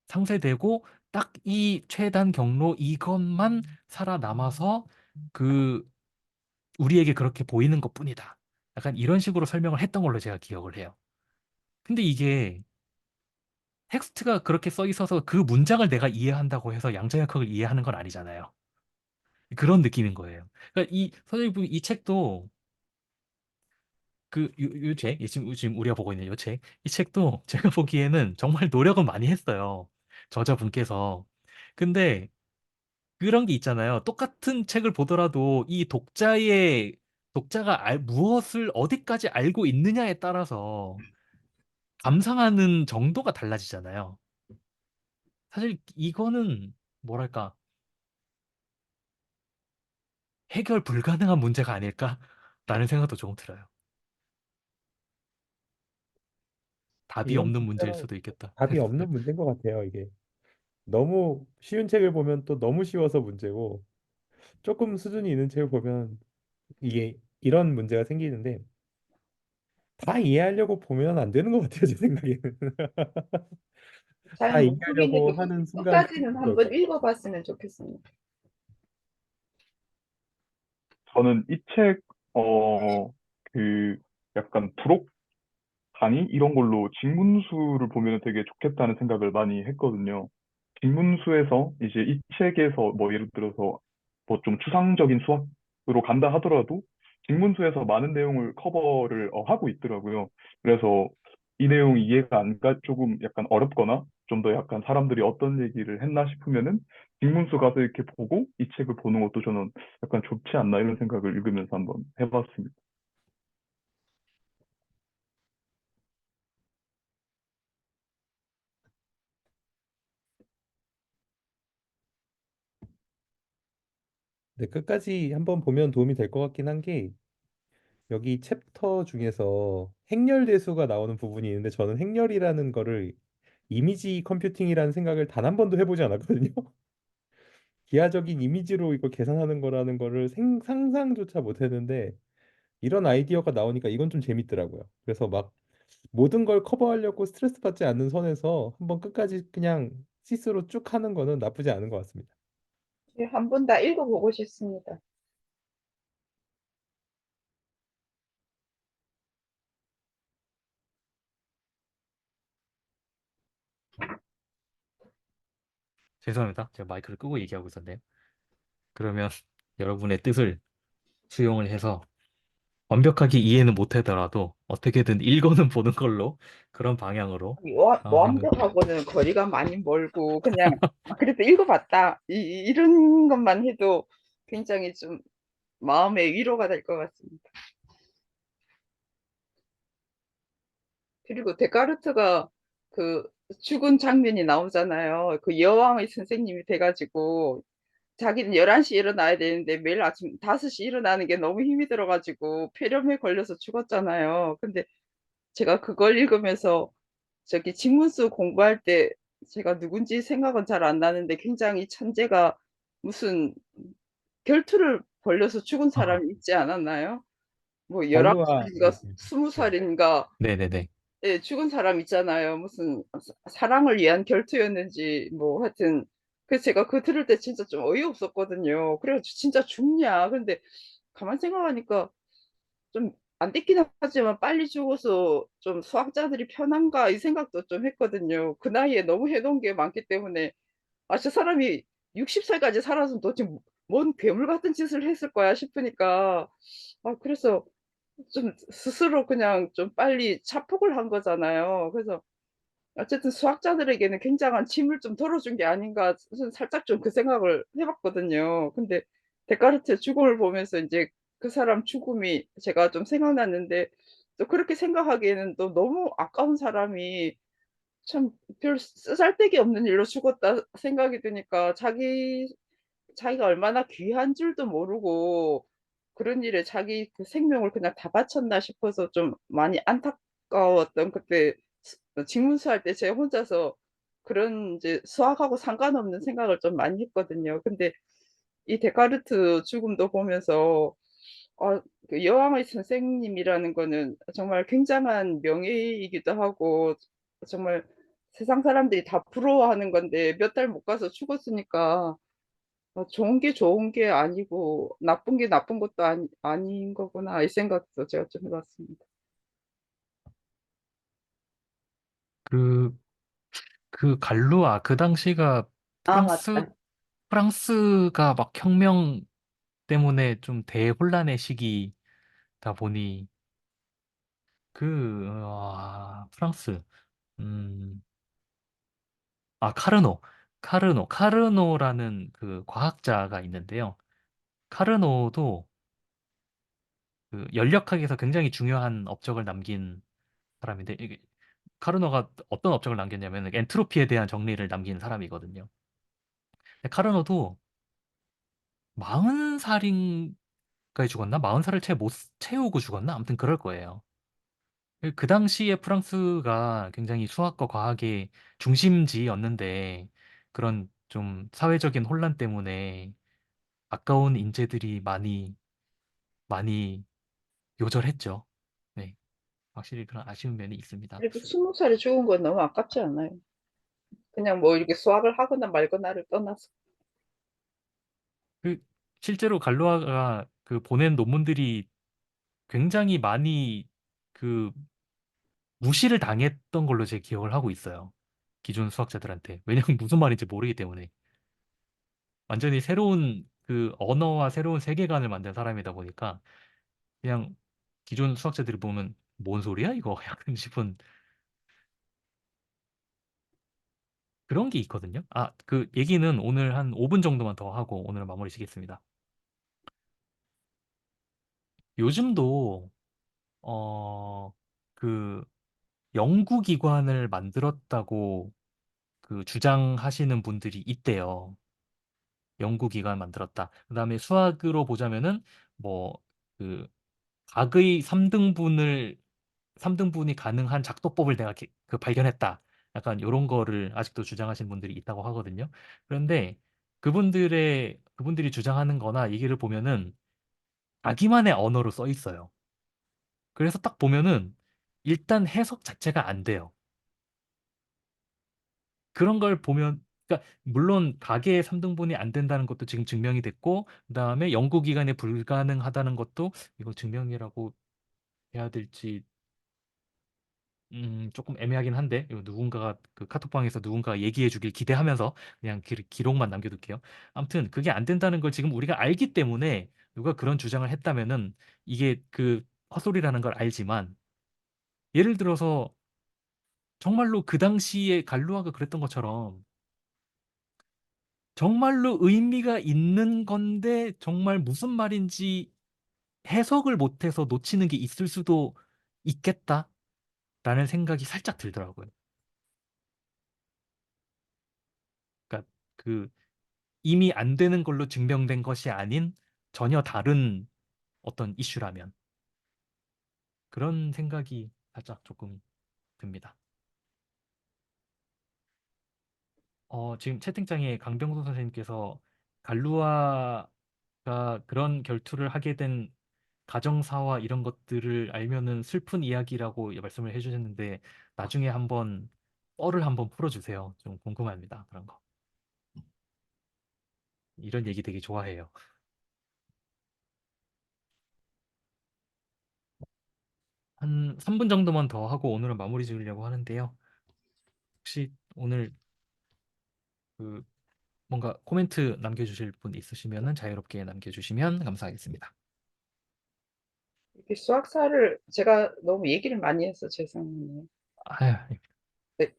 상쇄되고 딱 이 최단 경로 이것만 살아남아서 그 우리에게 그렇게 보이는 것뿐이다. 약간 이런 식으로 설명을 했던 걸로 제가 기억을 해요. 근데 이게 텍스트가 그렇게 써 있어서 그 문장을 내가 이해한다고 해서 양자역학을 이해하는 건 아니잖아요. 그런 느낌인 거예요. 그러니까 이 선생님 이 책도 요 책, 지금 우리가 보고 있는 요 책, 이 책도 제가 보기에는 정말 노력은 많이 했어요. 저자분께서. 근데 그런 게 있잖아요. 똑같은 책을 보더라도 이 독자가 무엇을 어디까지 알고 있느냐에 따라서 감상하는 정도가 달라지잖아요. 사실 이거는 뭐랄까 해결 불가능한 문제가 아닐까라는 생각도 조금 들어요. 답이 이건 없는 문제일 진짜 수도 있겠다. 답이 없는 문제인 것 같아요. 이게 너무 쉬운 책을 보면 또 너무 쉬워서 문제고 조금 수준이 있는 책을 보면 이게 이런 문제가 생기는데 다 이해하려고 보면 안 되는 것 같아요. 제 생각에는. 다 잘 못 이해하려고 보겠는데 하는 순간 끝까지는 힘들어요. 한번 읽어봤으면 좋겠습니다. 저는 이 책, 그, 약간 부록 강의? 이런 걸로 직문수를 보면 되게 좋겠다는 생각을 많이 했거든요. 직문수에서 이제 이 책에서 뭐 예를 들어서 뭐 좀 추상적인 수학으로 간다 하더라도 직문수에서 많은 내용을 커버를 하고 있더라고요. 그래서 이 내용이 이해가 안 가, 조금 약간 어렵거나 좀 더 약간 사람들이 어떤 얘기를 했나 싶으면은 직문수 가서 이렇게 보고 이 책을 보는 것도 저는 약간 좋지 않나 이런 생각을 읽으면서 한번 해봤습니다. 근데 끝까지 한번 보면 도움이 될 것 같긴 한 게 여기 챕터 중에서 행렬대수가 나오는 부분이 있는데 저는 행렬이라는 거를 이미지 컴퓨팅이라는 생각을 단 한 번도 해보지 않았거든요. 기하적인 이미지로 이거 계산하는 거라는 거를 상상조차 못했는데 이런 아이디어가 나오니까 이건 좀 재밌더라고요. 그래서 막 모든 걸 커버하려고 스트레스 받지 않는 선에서 한번 끝까지 그냥 시스로 쭉 하는 거는 나쁘지 않은 것 같습니다. 한 번 다 읽어보고 싶습니다. 죄송합니다. 제가 마이크를 끄고 얘기하고 있었네요. 그러면 여러분의 뜻을 수용을 해서 완벽하게 이해는 못하더라도 어떻게든 읽어는 보는 걸로 그런 방향으로 한번 완벽하고는 거리가 많이 멀고 그냥 그래도 읽어봤다 이런 것만 해도 굉장히 좀 마음의 위로가 될 것 같습니다. 그리고 데카르트가 그 죽은 장면이 나오잖아요. 그 여왕의 선생님이 돼가지고 자기는 11시에 일어나야 되는데 매일 아침 5시 일어나는 게 너무 힘이 들어가지고 폐렴에 걸려서 죽었잖아요. 근데 제가 그걸 읽으면서 저기 직문수 공부할 때 제가 누군지 생각은 잘 안 나는데 굉장히 천재가 무슨 결투를 벌려서 죽은 아, 사람이 있지 않았나요? 뭐 발루아 11살인가 20살인가 네네네. 예, 죽은 사람 있잖아요. 무슨 사랑을 위한 결투였는지 뭐 하여튼 그래서 제가 그거 들을 때 진짜 좀 어이없었거든요. 그래가지고 진짜 죽냐. 근데 가만 생각하니까 좀 안 됐긴 하지만 빨리 죽어서 좀 수학자들이 편한가 이 생각도 좀 했거든요. 그 나이에 너무 해놓은 게 많기 때문에 아, 저 사람이 60살까지 살아서 도대체 뭔 괴물 같은 짓을 했을 거야 싶으니까 아, 그래서 좀 스스로 그냥 좀 빨리 자폭을 한 거잖아요. 그래서 어쨌든 수학자들에게는 굉장한 짐을 좀 덜어준 게 아닌가 저는 살짝 좀 그 생각을 해봤거든요. 근데 데카르트의 죽음을 보면서 이제 그 사람 죽음이 제가 좀 생각났는데 또 그렇게 생각하기에는 또 너무 아까운 사람이 참 별 쓰잘데기 없는 일로 죽었다 생각이 드니까 자기가 얼마나 귀한 줄도 모르고 그런 일에 자기 그 생명을 그냥 다 바쳤나 싶어서 좀 많이 안타까웠던 그때 직문수할 때 제가 혼자서 그런 이제 수학하고 상관없는 생각을 좀 많이 했거든요. 근데 이 데카르트 죽음도 보면서 그 여왕의 선생님이라는 거는 정말 굉장한 명예이기도 하고 정말 세상 사람들이 다 부러워하는 건데 몇 달 못 가서 죽었으니까 좋은 게 좋은 게 아니고 나쁜 게 나쁜 것도 아닌 거구나 이 생각도 제가 좀 해봤습니다. 그, 그 갈루아, 그 당시가 아, 프랑스, 맞다. 프랑스가 막 혁명 때문에 좀 대혼란의 시기다 보니, 프랑스, 음, 카르노. 카르노라는 그 과학자가 있는데요. 카르노도 그 연력학에서 굉장히 중요한 업적을 남긴 사람인데, 카르노가 어떤 업적을 남겼냐면 엔트로피에 대한 정리를 남긴 사람이거든요. 근데 카르노도 40살인가에 죽었나? 40살을 채 못 채우고 죽었나? 아무튼 그럴 거예요. 그 당시에 프랑스가 굉장히 수학과 과학의 중심지였는데 그런 좀 사회적인 혼란 때문에 아까운 인재들이 많이 요절했죠. 네, 확실히 그런 아쉬운 면이 있습니다. 그래도 20살에 죽은 건 너무 아깝지 않아요? 그냥 뭐 이렇게 수학을 하거나 말거나를 떠나서. 그 실제로 갈로아가 그 보낸 논문들이 굉장히 많이 그 무시를 당했던 걸로 제 기억을 하고 있어요. 기존 수학자들한테. 왜냐면 무슨 말인지 모르기 때문에. 완전히 새로운 그 언어와 새로운 세계관을 만든 사람이다 보니까 그냥 기존 수학자들이 보면 뭔 소리야 이거 약간 싶은 그런 게 있거든요. 그 얘기는 오늘 한 5분 정도만 더 하고 오늘 마무리 지겠습니다. 요즘도 어 그 연구기관을 만들었다고 그 주장하시는 분들이 있대요. 연구기관 만들었다. 그다음에 수학으로 보자면은 뭐 그 각의 3등분이 가능한 작도법을 내가 그 발견했다. 약간 이런 거를 아직도 주장하시는 분들이 있다고 하거든요. 그런데 그분들이 주장하는 거나 얘기를 보면은 자기만의 언어로 써 있어요. 그래서 딱 보면은 일단 해석 자체가 안 돼요. 그런 걸 보면, 그러니까 물론 가계의 3등분이 안 된다는 것도 지금 증명이 됐고, 그다음에 연구기관에 불가능하다는 것도 이거 증명이라고 해야 될지 조금 애매하긴 한데 이거 누군가가 그 카톡방에서 누군가 얘기해 주길 기대하면서 그냥 기록만 남겨둘게요. 아무튼 그게 안 된다는 걸 지금 우리가 알기 때문에 누가 그런 주장을 했다면은 이게 그 헛소리라는 걸 알지만 예를 들어서 정말로 그 당시에 갈루아가 그랬던 것처럼 정말로 의미가 있는 건데 정말 무슨 말인지 해석을 못해서 놓치는 게 있을 수도 있겠다라는 생각이 살짝 들더라고요. 그러니까 그 이미 안 되는 걸로 증명된 것이 아닌 전혀 다른 어떤 이슈라면 그런 생각이 살짝 조금 듭니다. 지금 채팅창에 강병수 선생님께서 갈루아가 그런 결투를 하게 된 가정사와 이런 것들을 알면은 슬픈 이야기라고 말씀을 해주셨는데 나중에 한번 썰을 한번 풀어주세요. 좀 궁금합니다. 그런 거. 이런 얘기 되게 좋아해요. 한 3분 정도만 더 하고 오늘은 마무리 지으려고 하는데요. 혹시 오늘 그 뭔가 코멘트 남겨주실 분 있으시면은 자유롭게 남겨주시면 감사하겠습니다. 이렇게 수학사를 제가 너무 얘기를 많이 해서 죄송해요. 아유, 네,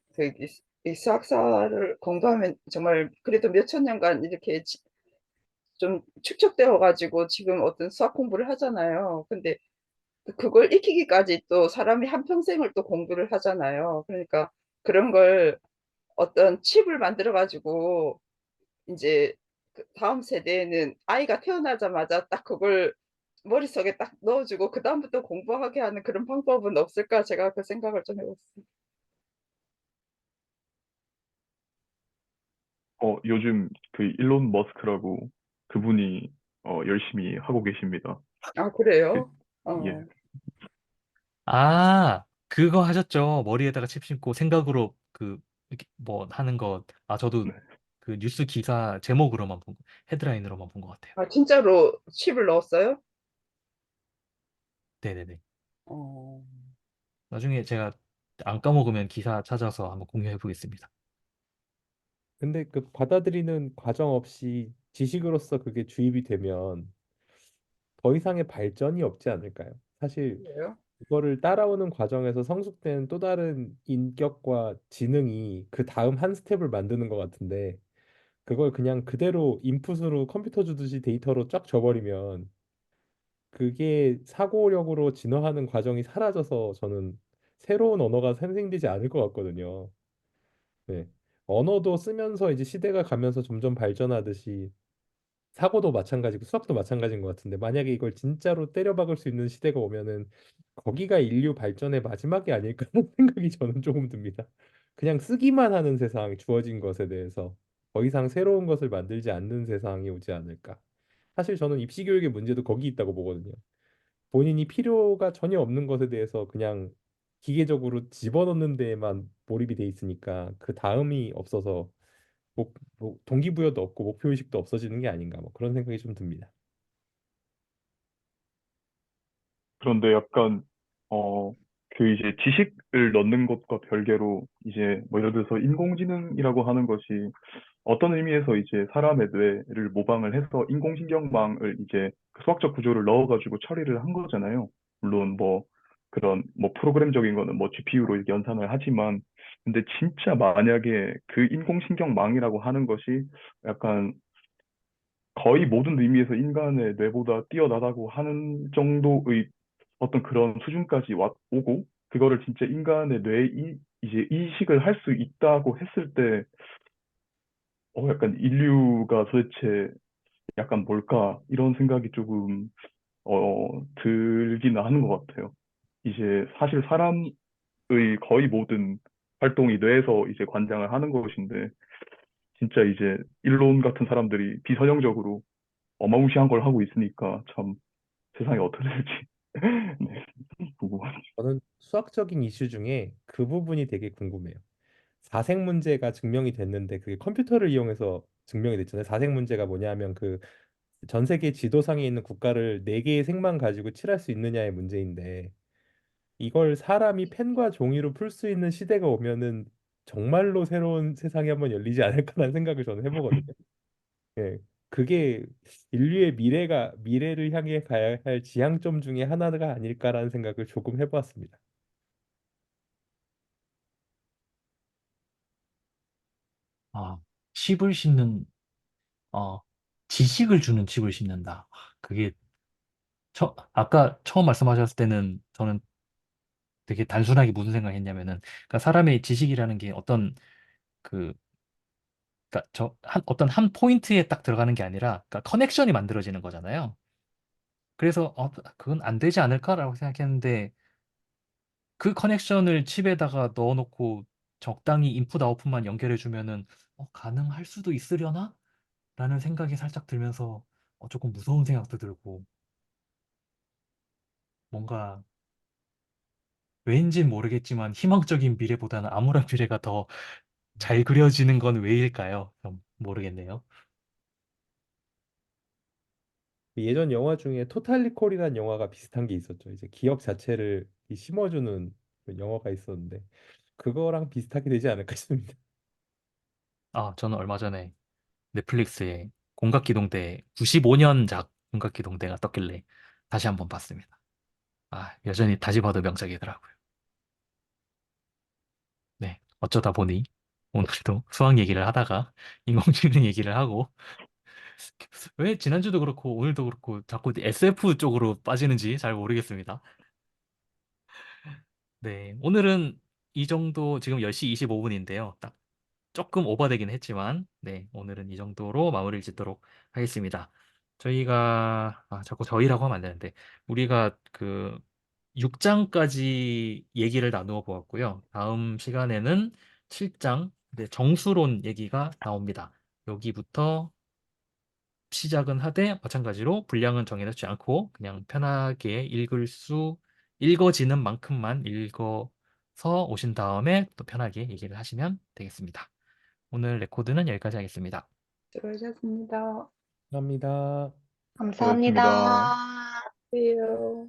이 수학사를 공부하면 정말 그래도 몇천 년간 이렇게 좀 축적되어 가지고 지금 어떤 수학 공부를 하잖아요. 근데 그걸 익히기까지 또 사람이 한평생을 또 공부를 하잖아요. 그러니까 그런 걸 어떤 칩을 만들어 가지고 이제 그 다음 세대에는 아이가 태어나자마자 딱 그걸 머릿속에 딱 넣어주고 그다음부터 공부하게 하는 그런 방법은 없을까? 제가 그 생각을 좀 해봤어요. 요즘 그 일론 머스크라고 그분이 열심히 하고 계십니다. 아, 그, 그래요? 예. 그거 하셨죠. 머리에다가 칩 심고 생각으로 이렇게 뭐 하는 거. 저도 네. 그 뉴스 기사 제목으로만 헤드라인으로만 본 것 같아요. 아, 진짜로 칩을 넣었어요? 네네네. 어, 나중에 제가 안 까먹으면 기사 찾아서 한번 공유해 보겠습니다. 근데 그 받아들이는 과정 없이 지식으로서 그게 주입이 되면 더 이상의 발전이 없지 않을까요? 사실 그래요? 그거를 따라오는 과정에서 성숙된 또 다른 인격과 지능이 그 다음 한 스텝을 만드는 것 같은데 그걸 그냥 그대로 인풋으로 컴퓨터 주듯이 데이터로 쫙 줘버리면 그게 사고력으로 진화하는 과정이 사라져서 저는 새로운 언어가 생성되지 않을 것 같거든요. 네. 언어도 쓰면서 이제 시대가 가면서 점점 발전하듯이 사고도 마찬가지고 수학도 마찬가지인 것 같은데 만약에 이걸 진짜로 때려박을 수 있는 시대가 오면은 거기가 인류 발전의 마지막이 아닐까라는 생각이 저는 조금 듭니다. 그냥 쓰기만 하는 세상이 주어진 것에 대해서 더 이상 새로운 것을 만들지 않는 세상이 오지 않을까. 사실 저는 입시 교육의 문제도 거기 있다고 보거든요. 본인이 필요가 전혀 없는 것에 대해서 그냥 기계적으로 집어넣는 데에만 몰입이 돼 있으니까 그 다음이 없어서 뭐 동기부여도 없고 목표의식도 없어지는 게 아닌가 뭐 그런 생각이 좀 듭니다. 그런데 약간 그 이제 지식을 넣는 것과 별개로 이제 뭐 예를 들어서 인공지능이라고 하는 것이 어떤 의미에서 이제 사람의 뇌를 모방을 해서 인공신경망을 이제 그 수학적 구조를 넣어가지고 처리를 한 거잖아요. 물론 뭐 그런 뭐 프로그램적인 거는 뭐 GPU로 연산을 하지만 근데 진짜 만약에 그 인공신경망이라고 하는 것이 약간 거의 모든 의미에서 인간의 뇌보다 뛰어나다고 하는 정도의 어떤 그런 수준까지 오고 그거를 진짜 인간의 뇌에 이제 이식을 할 수 있다고 했을 때 약간 인류가 도대체 약간 뭘까 이런 생각이 조금 들기는 하는 것 같아요. 이제 사실 사람의 거의 모든 활동이 뇌에서 이제 관장을 하는 것인데 진짜 이제 일론 같은 사람들이 비선형적으로 어마무시한 걸 하고 있으니까 참 세상이 어떻게 될지 네, 궁금하네요. 저는 수학적인 이슈 중에 그 부분이 되게 궁금해요. 사색 문제가 증명이 됐는데 그게 컴퓨터를 이용해서 증명이 됐잖아요. 사색 문제가 뭐냐면 그 전 세계 지도상에 있는 국가를 네 개의 색만 가지고 칠할 수 있느냐의 문제인데 이걸 사람이 펜과 종이로 풀 수 있는 시대가 오면은 정말로 새로운 세상이 한번 열리지 않을까라는 생각을 저는 해보거든요. 예. 그게 인류의 미래를 향해 가야 할 지향점 중에 하나가 아닐까라는 생각을 조금 해보았습니다. 아, 칩을 싣는, 어, 지식을 주는 칩을 싣는다. 그게, 아까 처음 말씀하셨을 때는 저는 되게 단순하게 무슨 생각했냐면은, 그러니까 사람의 지식이라는 게 그, 그러니까 어떤 한 포인트에 딱 들어가는 게 아니라, 그러니까 커넥션이 만들어지는 거잖아요. 그래서, 그건 안 되지 않을까라고 생각했는데, 그 커넥션을 칩에다가 넣어놓고 적당히 인풋 아웃풋만 연결해 주면은 가능할 수도 있으려나? 라는 생각이 살짝 들면서 조금 무서운 생각도 들고 뭔가 왠진 모르겠지만 희망적인 미래보다는 암울한 미래가 더 잘 그려지는 건 왜일까요? 좀 모르겠네요. 예전 영화 중에 토탈 리콜이라는 영화가 비슷한 게 있었죠. 이제 기억 자체를 심어주는 그 영화가 있었는데 그거랑 비슷하게 되지 않을까 싶습니다. 아, 저는 얼마 전에 넷플릭스에 공각기동대 95년작 공각기동대가 떴길래 다시 한번 봤습니다. 아, 여전히 다시 봐도 명작이더라고요. 네, 어쩌다 보니 오늘도 수학 얘기를 하다가 인공지능 얘기를 하고 왜 지난주도 그렇고 오늘도 그렇고 자꾸 SF 쪽으로 빠지는지 잘 모르겠습니다. 네, 오늘은 이 정도 지금 10시 25분인데요. 딱 조금 오버되긴 했지만 네, 오늘은 이 정도로 마무리를 짓도록 하겠습니다. 자꾸 저희라고 하면 안 되는데 우리가 그 6장까지 얘기를 나누어 보았고요. 다음 시간에는 7장 정수론 얘기가 나옵니다. 여기부터 시작은 하되 마찬가지로 분량은 정해놓지 않고 그냥 편하게 읽어지는 만큼만 읽어서 오신 다음에 또 편하게 얘기를 하시면 되겠습니다. 오늘 레코드는 여기까지 하겠습니다. 수고하셨습니다. 감사합니다. 감사합니다. 수고하셨습니다. 안녕하세요.